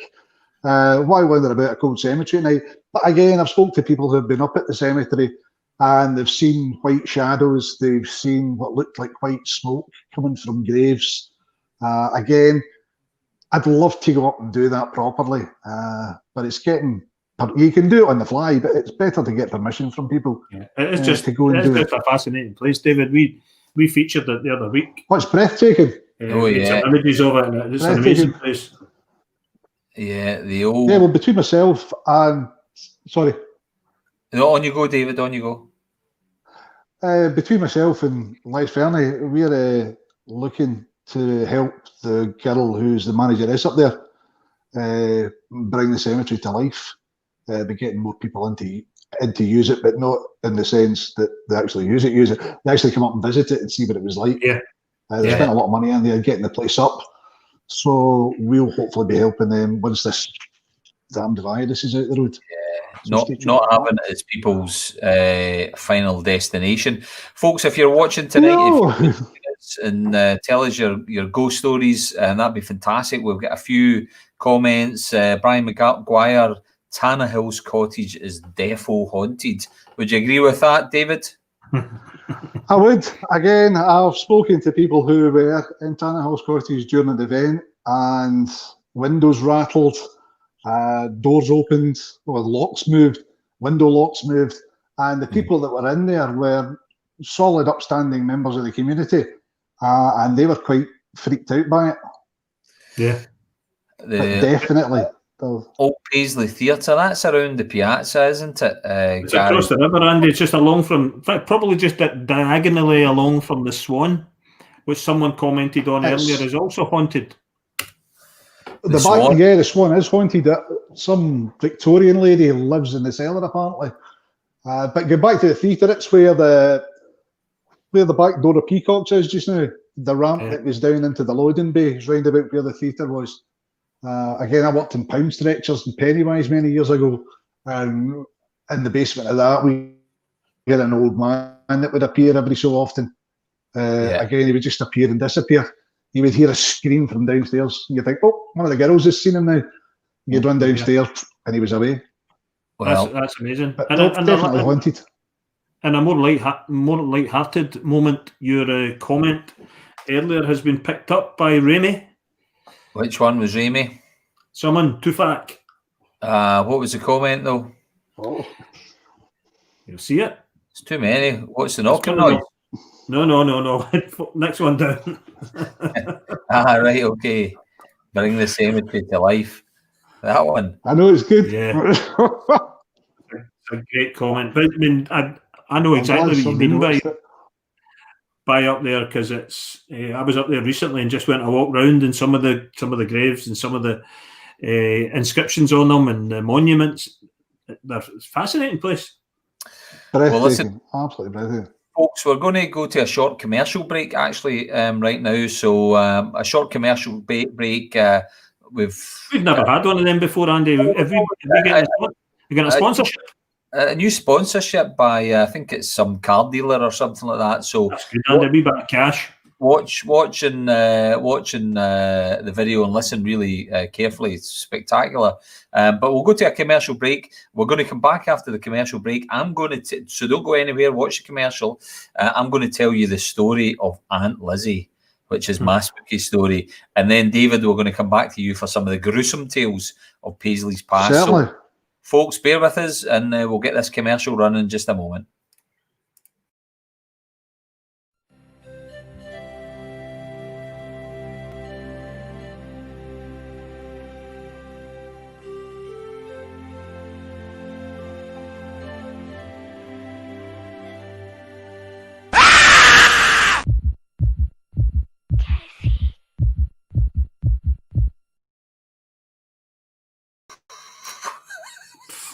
Why wander about a cold cemetery at night? But again, I've spoken to people who have been up at the cemetery and they've seen white shadows. They've seen what looked like white smoke coming from graves. Again, I'd love to go up and do that properly, but it's getting. You can do it on the fly, but it's better to get permission from people. Yeah. It's just to go and do it. A fascinating place, David. We featured it the other week. What's breathtaking? Some images of it, and it's an amazing place. Yeah, the old. Yeah, well, between myself and sorry. No, on you go, David. On you go. Between myself and Les Fernie, we're looking to help the girl who's the manageress up there bring the cemetery to life. Be getting more people into use it, but not in the sense that they actually use it. They actually come up and visit it and see what it was like. They spent a lot of money in there getting the place up. So we'll hopefully be helping them once this damned virus is out the road. So not having it as people's final destination. Folks, if you're watching tonight, comments and tell us your ghost stories, and that'd be fantastic. We've got a few comments. Brian McGuire, Tanner Hill's cottage is defo haunted. Would you agree with that, David? I would. Again, I've spoken to people who were in Tanner Hill's cottage during the event, and windows rattled, doors opened, or locks moved, window locks moved, and the people that were in there were solid, upstanding members of the community, and they were quite freaked out by it. Yeah. Definitely. Old Paisley Theatre, that's around the piazza, isn't it? It's across the river, Andy. It's just along from, in fact, probably just diagonally along from the Swan, which someone commented on earlier, is also haunted. The Swan is haunted. Some Victorian lady lives in the cellar, apparently. But go back to the theatre, it's where the back door of Peacocks is just now. The ramp that was down into the loading bay is round about where the theatre was. Again, I worked in Pound Stretchers and Pennywise many years ago, and in the basement of that we had an old man that would appear every so often. Again, he would just appear and disappear. You would hear a scream from downstairs, and you think, "Oh, one of the girls has seen him now." You'd run downstairs, and he was away. Well, that's amazing. But definitely haunted. And a more light-hearted moment, your comment earlier has been picked up by Remy. Which one was Remy? Someone, Tufak. What was the comment, though? Oh. You'll see it. It's too many. What's the knocking noise? No. Next one down. Right, okay. Bring the cemetery to life. That one. I know it's good. Yeah. It's a great comment. But I mean, I know exactly what you mean by up there, because it's. I was up there recently and just went a walk round, and some of the graves and some of the inscriptions on them and the monuments. It's a fascinating place. Well, listen, absolutely brilliant. Folks, we're going to go to a short commercial break actually right now. So a short commercial break. We've never had one of them before, Andy. Have we got a sponsorship? A new sponsorship by I think it's some car dealer or something like that. So that's good, Andy. A wee bit of cash. Watching the video and listen really carefully. It's spectacular. But we'll go to a commercial break. We're going to come back after the commercial break. I'm going to so don't go anywhere. Watch the commercial. I'm going to tell you the story of Aunt Lizzie, which is my spooky story. And then, David, we're going to come back to you for some of the gruesome tales of Paisley's past. Certainly. So, folks, bear with us, and we'll get this commercial running in just a moment.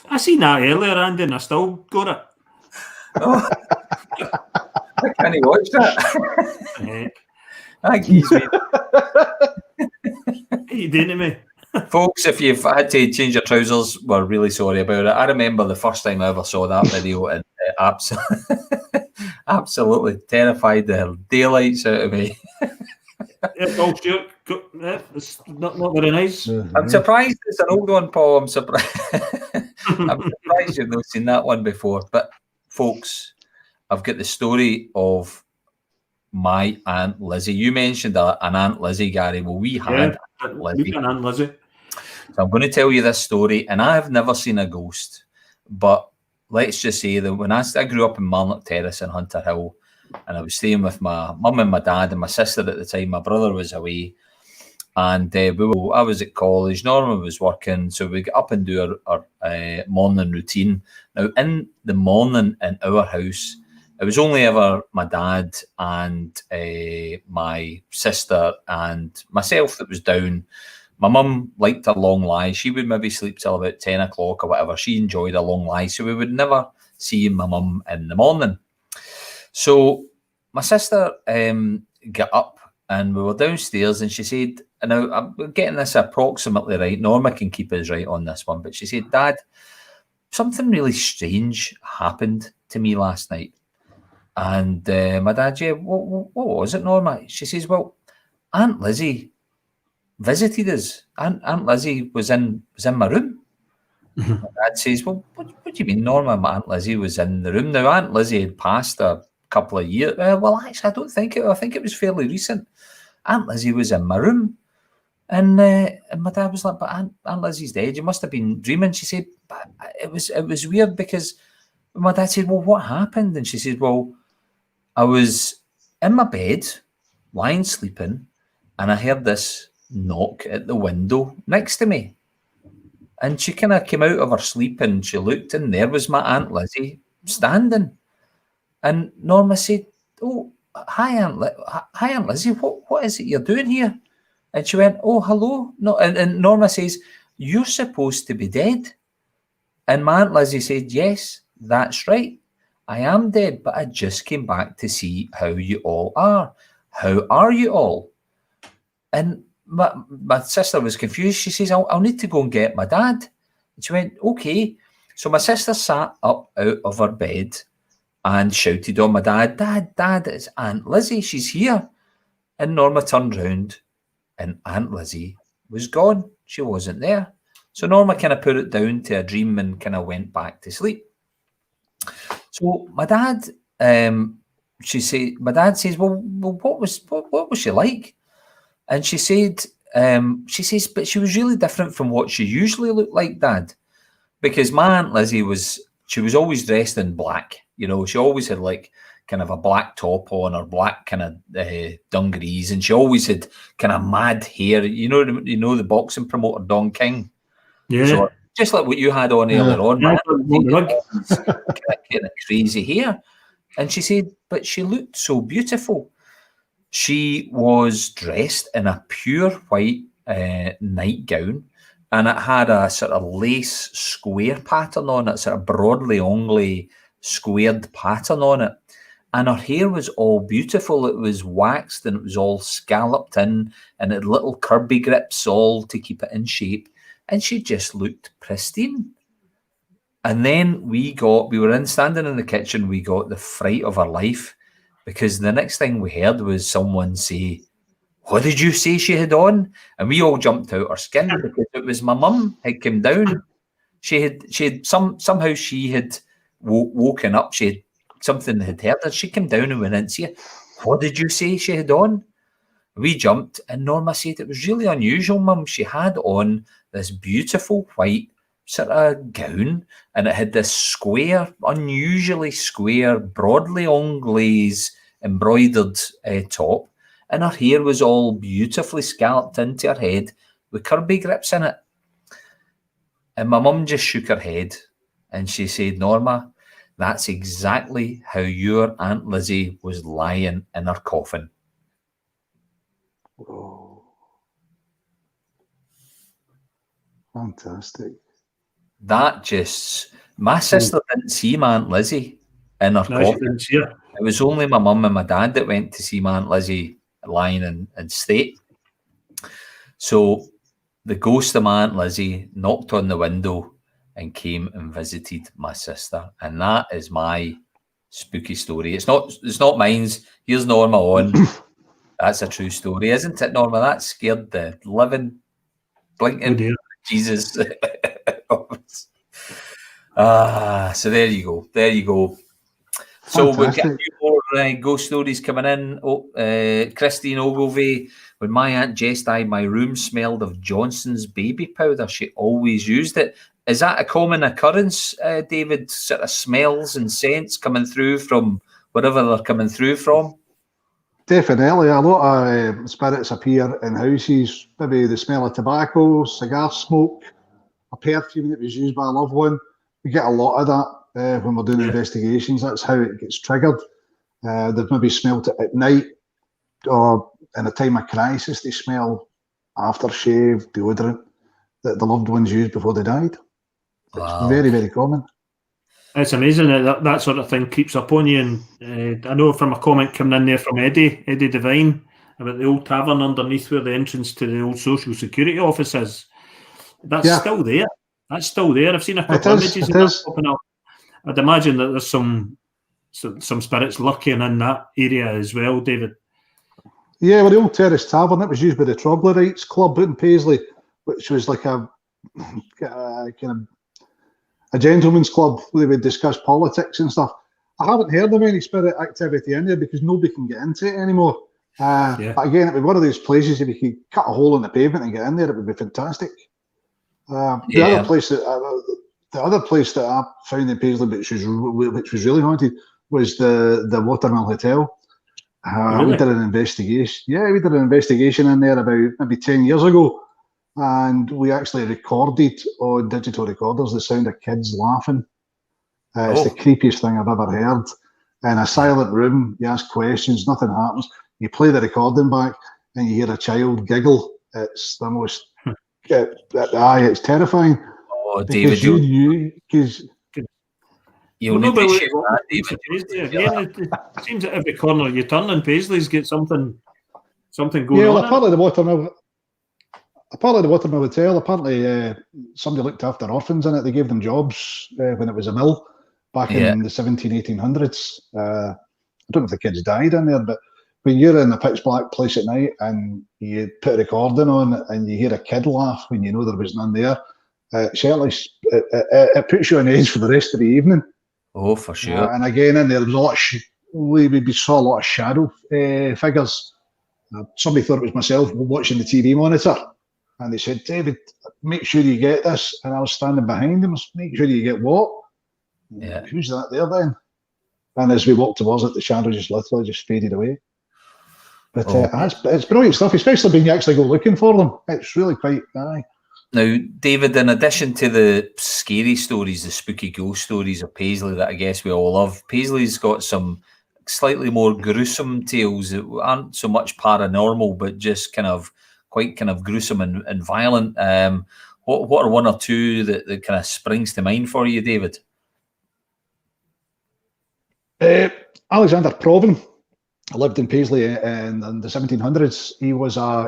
I seen that earlier, Andy, and I still got it. Oh. I can't watch that. Thank you. What are you doing to me? Folks, if you've had to change your trousers, we're really sorry about it. I remember the first time I ever saw that video, and absolutely terrified the daylights out of me. It's not very nice. I'm surprised it's an old one, Paul. I'm surprised. I'm surprised you've not seen that one before. But folks, I've got the story of my Aunt Lizzie. You mentioned an Aunt Lizzie, Gary. Well, we had Aunt Lizzie. An Aunt Lizzie. So I'm going to tell you this story, and I have never seen a ghost. But let's just say that when I grew up in Marnock Terrace in Hunter Hill, and I was staying with my mum and my dad and my sister at the time. My brother was away, and I was at college. Norman was working, so we get up and do our morning routine. Now, in the morning in our house, it was only ever my dad and my sister and myself that was down. My mum liked a long lie. She would maybe sleep till about 10 o'clock or whatever. She enjoyed a long lie, so we would never see my mum in the morning. So my sister got up and we were downstairs, and she said, and now I'm getting this approximately right, Norma can keep us right on this one, but she said, Dad, something really strange happened to me last night. And my dad, yeah, what was it, Norma? She says, well, Aunt Lizzie visited us. Aunt Lizzie was in my room. My dad says, well, what do you mean, Norma? My Aunt Lizzie was in the room. Now, Aunt Lizzie had passed a couple of years. Well, actually, I don't think it. I think it was fairly recent. Aunt Lizzie was in my room. And my dad was like, but Aunt Lizzie's dead. You must have been dreaming. She said, but it was weird because my dad said, well, what happened? And she said, well, I was in my bed, lying sleeping, and I heard this knock at the window next to me. And she kind of came out of her sleep and she looked, and there was my Aunt Lizzie standing. And Norma said, oh, hi, Aunt Lizzie, what is it you're doing here? And she went, oh, hello. No, and Norma says, you're supposed to be dead. And my Aunt Lizzie said, yes, that's right. I am dead, but I just came back to see how you all are. How are you all? And my sister was confused. She says, I'll need to go and get my dad. And she went, okay. So my sister sat up out of her bed and shouted on my dad, Dad, it's Aunt Lizzie. She's here. And Norma turned round and Aunt Lizzie was gone. She wasn't there. So Norma kind of put it down to a dream and kind of went back to sleep. So my dad, my dad says, well, what was she like? And she says, but she was really different from what she usually looked like, Dad, because my Aunt Lizzie was always dressed in black. You know, she always had like kind of a black top on or black kind of dungarees, and she always had kind of mad hair. You know the boxing promoter Don King. Yeah. So, just like what you had on earlier on, man, kind of crazy hair. And she said, but she looked so beautiful. She was dressed in a pure white nightgown, and it had a sort of lace square pattern on it, sort of broadly ongly squared pattern on it. And her hair was all beautiful. It was waxed and it was all scalloped in, and it had little Kirby grips all to keep it in shape. And she just looked pristine. And then we were standing in the kitchen, we got the fright of our life, because the next thing we heard was someone say, what did you say she had on? And we all jumped out our skin because it was my mum had come down. She had somehow she had woken up. Something had heard her. She came down and went in and said, what did you say she had on? We jumped, and Norma said, it was really unusual, Mum. She had on this beautiful white sort of gown, and it had this square, unusually square, broadly anglaise embroidered top, and her hair was all beautifully scalloped into her head with Kirby grips in it. And my mum just shook her head and she said, Norma, that's exactly how your Aunt Lizzie was lying in her coffin. Oh, fantastic. My sister didn't see my Aunt Lizzie in her coffin. It was only my mum and my dad that went to see my Aunt Lizzie lying in state. So the ghost of my Aunt Lizzie knocked on the window and came and visited my sister. And that is my spooky story. It's not mine. Here's Norma on. That's a true story, isn't it, Norma? That scared the living, blinking Jesus. So there you go. There you go. So we've got a few more ghost stories coming in. Christine Ogilvie, when my Aunt Jess died, my room smelled of Johnson's baby powder. She always used it. Is that a common occurrence, David? Sort of smells and scents coming through from wherever they're coming through from? Definitely. A lot of spirits appear in houses. Maybe the smell of tobacco, cigar smoke, a perfume that was used by a loved one. We get a lot of that when we're doing investigations. That's how it gets triggered. They've maybe smelt it at night, or in a time of crisis, they smell aftershave, deodorant that the loved ones used before they died. Wow. It's very, very common. It's amazing that sort of thing creeps up on you. And I know from a comment coming in there from Eddie Devine about the old tavern underneath where the entrance to the old social security office is. That's still there. That's still there. I've seen a couple of images of that popping up. I'd imagine that there's some some spirits lurking in that area as well, David. Yeah, well, the old Terrace Tavern, that was used by the Troglodytes Club in Paisley, which was like a kind of a gentleman's club where they would discuss politics and stuff. I haven't heard of any spirit activity in there because nobody can get into it anymore. But again, it would be one of those places, if you could cut a hole in the pavement and get in there, it would be fantastic. The other place that I found in Paisley, which was really haunted, was the Watermill Hotel. Really? We did an investigation. Yeah, we did an investigation in there about maybe 10 years ago, and we actually recorded on digital recorders the sound of kids laughing. It's the creepiest thing I've ever heard. In a silent room, you ask questions, nothing happens. You play the recording back, and you hear a child giggle. It's the most. It's terrifying. Oh, David, you'll need to share that, David. Yeah. It seems at every corner you turn in Paisley's get something going on. Yeah, well, apparently the Watermill Hotel, apparently somebody looked after orphans in it. They gave them jobs when it was a mill back in the 1800s. I don't know if the kids died in there, but when you're in a pitch black place at night and you put a recording on and you hear a kid laugh when you know there was none there, certainly it puts you on edge for the rest of the evening. Oh, for sure. And again, in there was a lot of we saw a lot of shadow figures. Somebody thought it was myself watching the TV monitor, and they said, "David, make sure you get this." And I was standing behind them. Make sure you get what? Yeah. Who's that there then? And as we walked towards it, the shadow just literally just faded away. But it's brilliant stuff, especially when you actually go looking for them. It's really quite Now, David, in addition to the scary stories, the spooky ghost stories of Paisley that I guess we all love, Paisley's got some slightly more gruesome tales that aren't so much paranormal, but just quite gruesome and violent. What are one or two that kind of springs to mind for you, David? Alexander Proven lived in Paisley in the 1700s.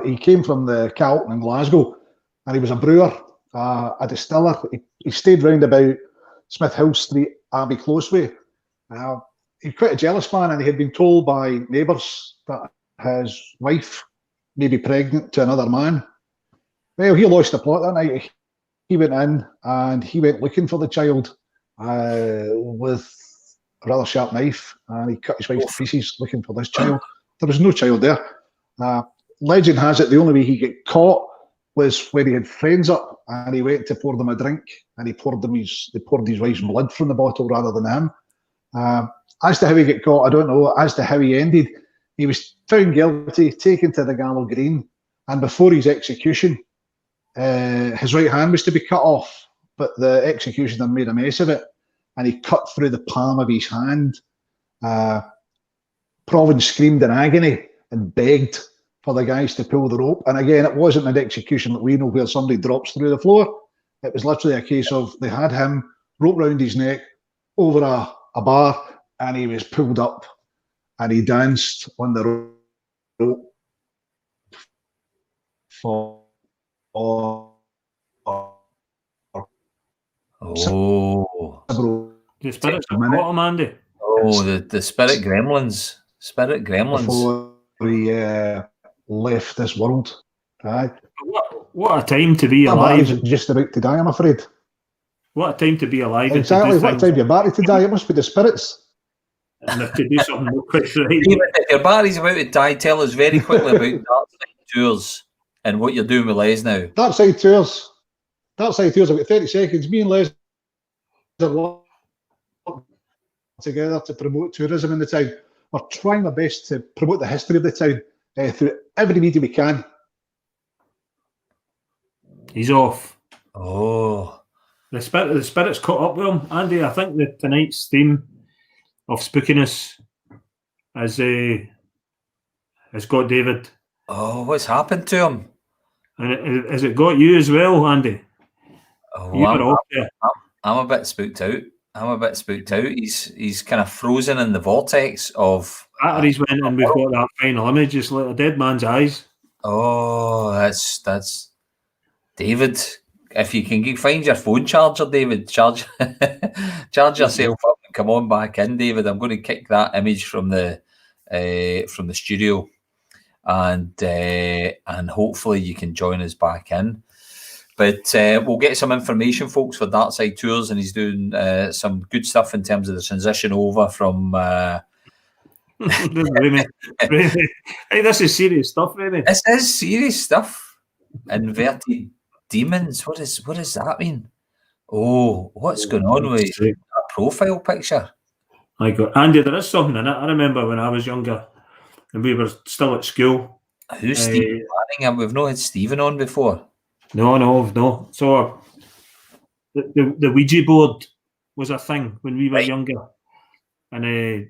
He came from the Carlton in Glasgow, and he was a brewer, a distiller. He stayed round about Smith Hill Street, Abbey Close way. He's quite a jealous man, and he had been told by neighbours that his wife may be pregnant to another man. Well, he lost the plot that night. He went in and he went looking for the child with a rather sharp knife, and he cut his wife to pieces looking for this child. There was no child there. Legend has it the only way he got caught was when he had friends up and he went to pour them a drink, and they poured his wife's blood from the bottle rather than him. As to how he got caught, I don't know. As to how he ended, he was found guilty, taken to the Gallows Green, and before his execution, his right hand was to be cut off, but the executioner made a mess of it, and he cut through the palm of his hand. Proven screamed in agony and begged for the guys to pull the rope. And again, it wasn't an execution that we know where somebody drops through the floor. It was literally a case of they had him rope round his neck over a bar, and he was pulled up and he danced on the rope for the spirits of what, Andy? Oh, the spirit gremlins. Spirit gremlins. Before he left this world. What a time to be alive. He's just about to die, I'm afraid. What a time to be alive. Exactly, what time you're battery to die? It must be the spirits. And if to do something more quick, right? If your battery's about to die, tell us very quickly about Dark Side Tours and what you're doing with Les now. Dark Side Tours, I've got 30 seconds. Me and Les are together to promote tourism in the town. We're trying our best to promote the history of the town through every media we can. He's off. Oh. The spirit's caught up with him. Andy, I think that tonight's theme of spookiness has got David. Oh, what's happened to him? And has it got you as well, Andy? Oh, I'm a bit spooked out. He's kind of frozen in the vortex of... Batteries went and we've got that final image, just like a dead man's eyes. Oh, that's... David, if you can find your phone charger, David, charge yourself up come on back in, David. I'm going to kick that image from the studio, and hopefully you can join us back in. But we'll get some information, folks, for Dartside Tours, and he's doing some good stuff in terms of the transition over from. Hey, this is serious stuff, Remy. This is serious stuff. Inverted demons. What does that mean? Oh, what's going on with a profile picture? My God, Andy, there is something in it. I remember when I was younger, and we were still at school. Who's Stephen Manning? We've not had Stephen on before. No. So the Ouija board was a thing when we were younger, and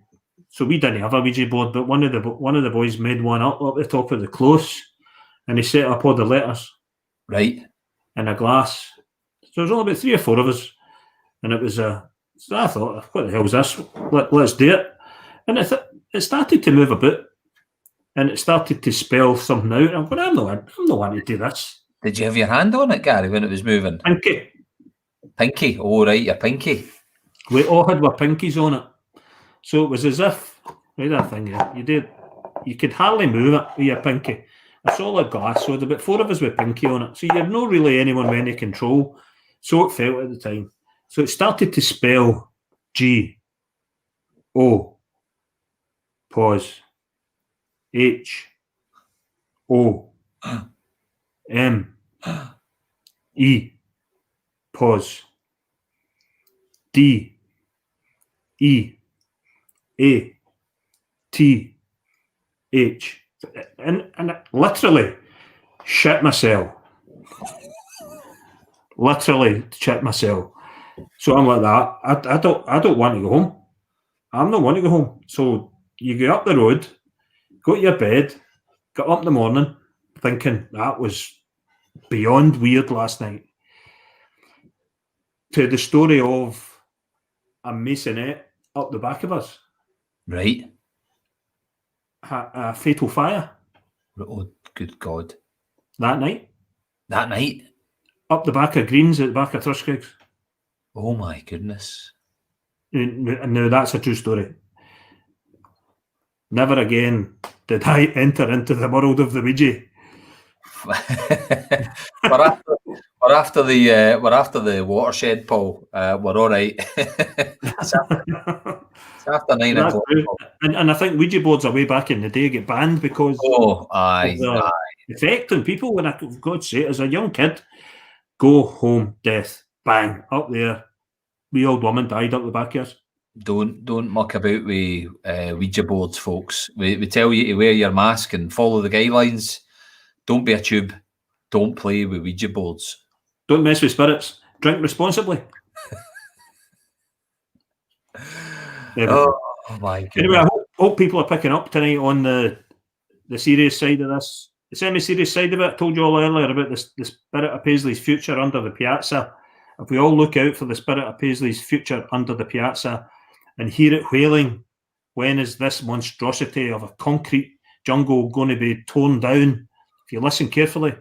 so we didn't have a Ouija board, but one of the boys made one up the top of the close, and he set up all the letters right in a glass. So there was only about 3 or 4 of us, and it was so I thought, what the hell is this? Let's do it, and it started to move a bit, and it started to spell something out. I'm going, I'm not wanting to do this. Did you have your hand on it, Gary, when it was moving? Pinky. Oh, right, your pinky. We all had our pinkies on it. So it was as if, right, that thing, you could hardly move it with your pinky. A solid glass, so there were about 4 of us with pinky on it. So you had no really anyone with any control. So it felt at the time. So it started to spell G-O, pause, H-O-M-E, pause, D-E-A-T-H. And I literally shit myself. Literally shit myself. So I'm like that. I don't want to go home. I'm not wanting to go home. So you go up the road, go to your bed, get up in the morning, thinking that was beyond weird last night. To the story of a masonette up the back of us. Right. A fatal fire. Oh, good God. That night. Up the back of Greens, at the back of Thrushkeggs. Oh my goodness. And now that's a true story. Never again did I enter into the world of the Ouija. we're after the watershed, Paul. We're all right. It's after 9 o'clock. And I think Ouija boards are way back in the day get banned because of the effect on people. When for God's sake, as a young kid, go home, death, bang, up there. Wee old woman died up the back of us. Don't muck about with Ouija boards, folks. We tell you to wear your mask and follow the guidelines. Don't be a tube. Don't play with Ouija boards. Don't mess with spirits. Drink responsibly. Oh my goodness. Anyway, I hope people are picking up tonight on the serious side of this. The semi-serious side of it, I told you all earlier about the spirit of Paisley's future under the piazza. If we all look out for the spirit of Paisley's future under the piazza and hear it wailing, when is this monstrosity of a concrete jungle going to be torn down? If you listen carefully.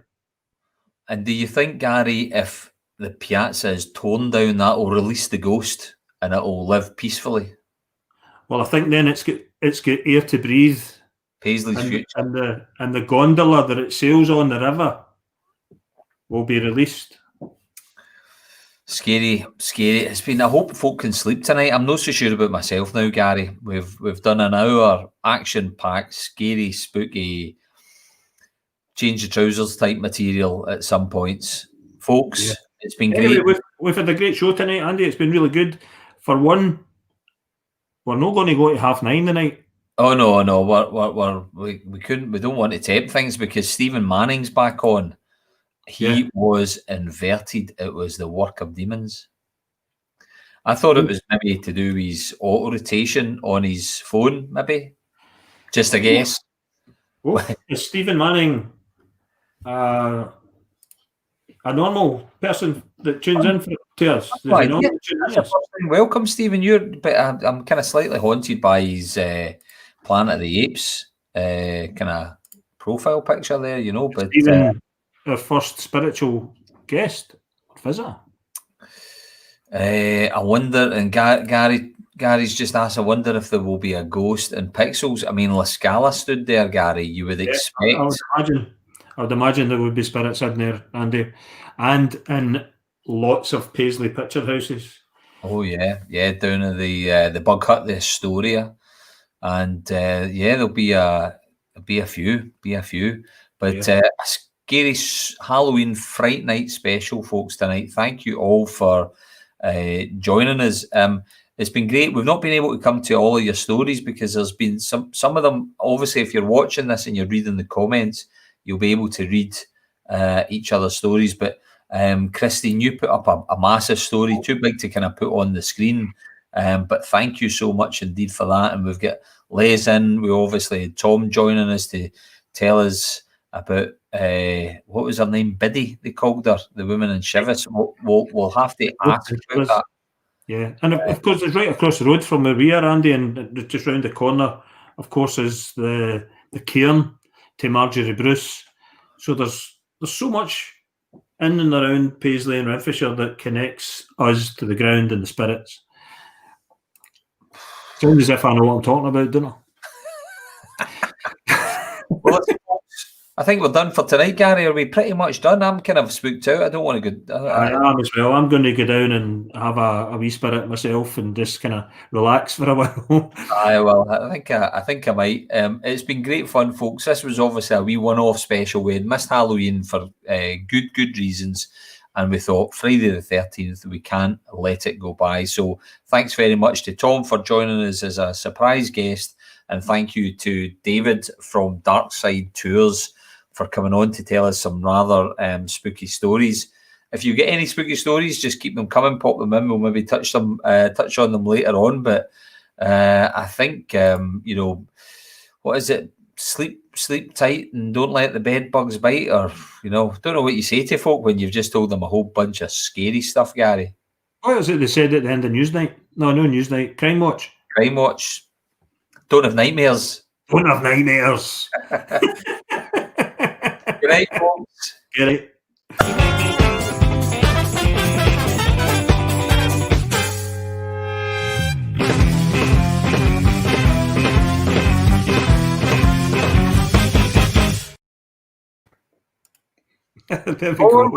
And do you think, Gary, if the piazza is torn down, that will release the ghost and it will live peacefully? Well, I think then it's got air to breathe. Paisley's future. And the gondola that it sails on the river will be released. Scary. It's been. I hope folk can sleep tonight. I'm not so sure about myself now, Gary. We've done an hour action-packed, scary, spooky, change the trousers type material at some points, folks. Yeah. It's been great. Anyway, we've had a great show tonight, Andy. It's been really good. For one, we're not going to go to 9:30 tonight. Oh no, we couldn't. We don't want to tape things because Stephen Manning's back on. He was inverted. It was the work of demons. I thought it was maybe to do with his auto rotation on his phone, maybe. Just a guess. Is Stephen Manning a normal person that tunes in to us? Welcome, Stephen. But I'm kind of slightly haunted by his Planet of the Apes kind of profile picture there, you know. But Stephen, our first spiritual guest, visitor. I wonder, and Gary, Gary's just asked, I wonder if there will be a ghost in Pixels. I mean, La Scala stood there, Gary. You would expect. I would imagine there would be spirits in there, Andy, and in lots of Paisley picture houses. Oh yeah, down at the Bug Hut, the Astoria, and there'll be a few. But a scary Halloween Fright Night special, folks, tonight. Thank you all for joining us. It's been great. We've not been able to come to all of your stories because there's been some of them. Obviously, if you're watching this and you're reading the comments, you'll be able to read each other's stories. But Christine, you put up a massive story, too big to kind of put on the screen. But thank you so much indeed for that. And we've got Les in. We obviously had Tom joining us to tell us about what was her name? Biddy, they called her, the woman in Chivas. We'll have to ask about that. Yeah, and of course, it's right across the road from where we are, Andy, and just round the corner, of course, is the cairn to Marjorie Bruce. So there's so much in and around Paisley and Renfrewshire that connects us to the ground and the spirits. Sounds as if I know what I'm talking about, don't I? Well, I think we're done for tonight, Gary. Are we pretty much done? I'm kind of spooked out. I don't want to go. I am as well. I'm going to go down and have a wee spirit myself and just kind of relax for a while. I think I might. It's been great fun, folks. This was obviously a wee one-off special. We had missed Halloween for good reasons, and we thought Friday the 13th, we can't let it go by. So thanks very much to Tom for joining us as a surprise guest, and thank you to David from Dark Side Tours for coming on to tell us some rather spooky stories. If you get any spooky stories, just keep them coming, pop them in. We'll maybe touch on them later on. But I think what is it? Sleep tight and don't let the bed bugs bite, or don't know what you say to folk when you've just told them a whole bunch of scary stuff, Gary. What is it they said at the end of Newsnight? No Newsnight. Crime Watch. Crime Watch. Don't have nightmares. Don't have nightmares. Good night, folks. Good night. There we go.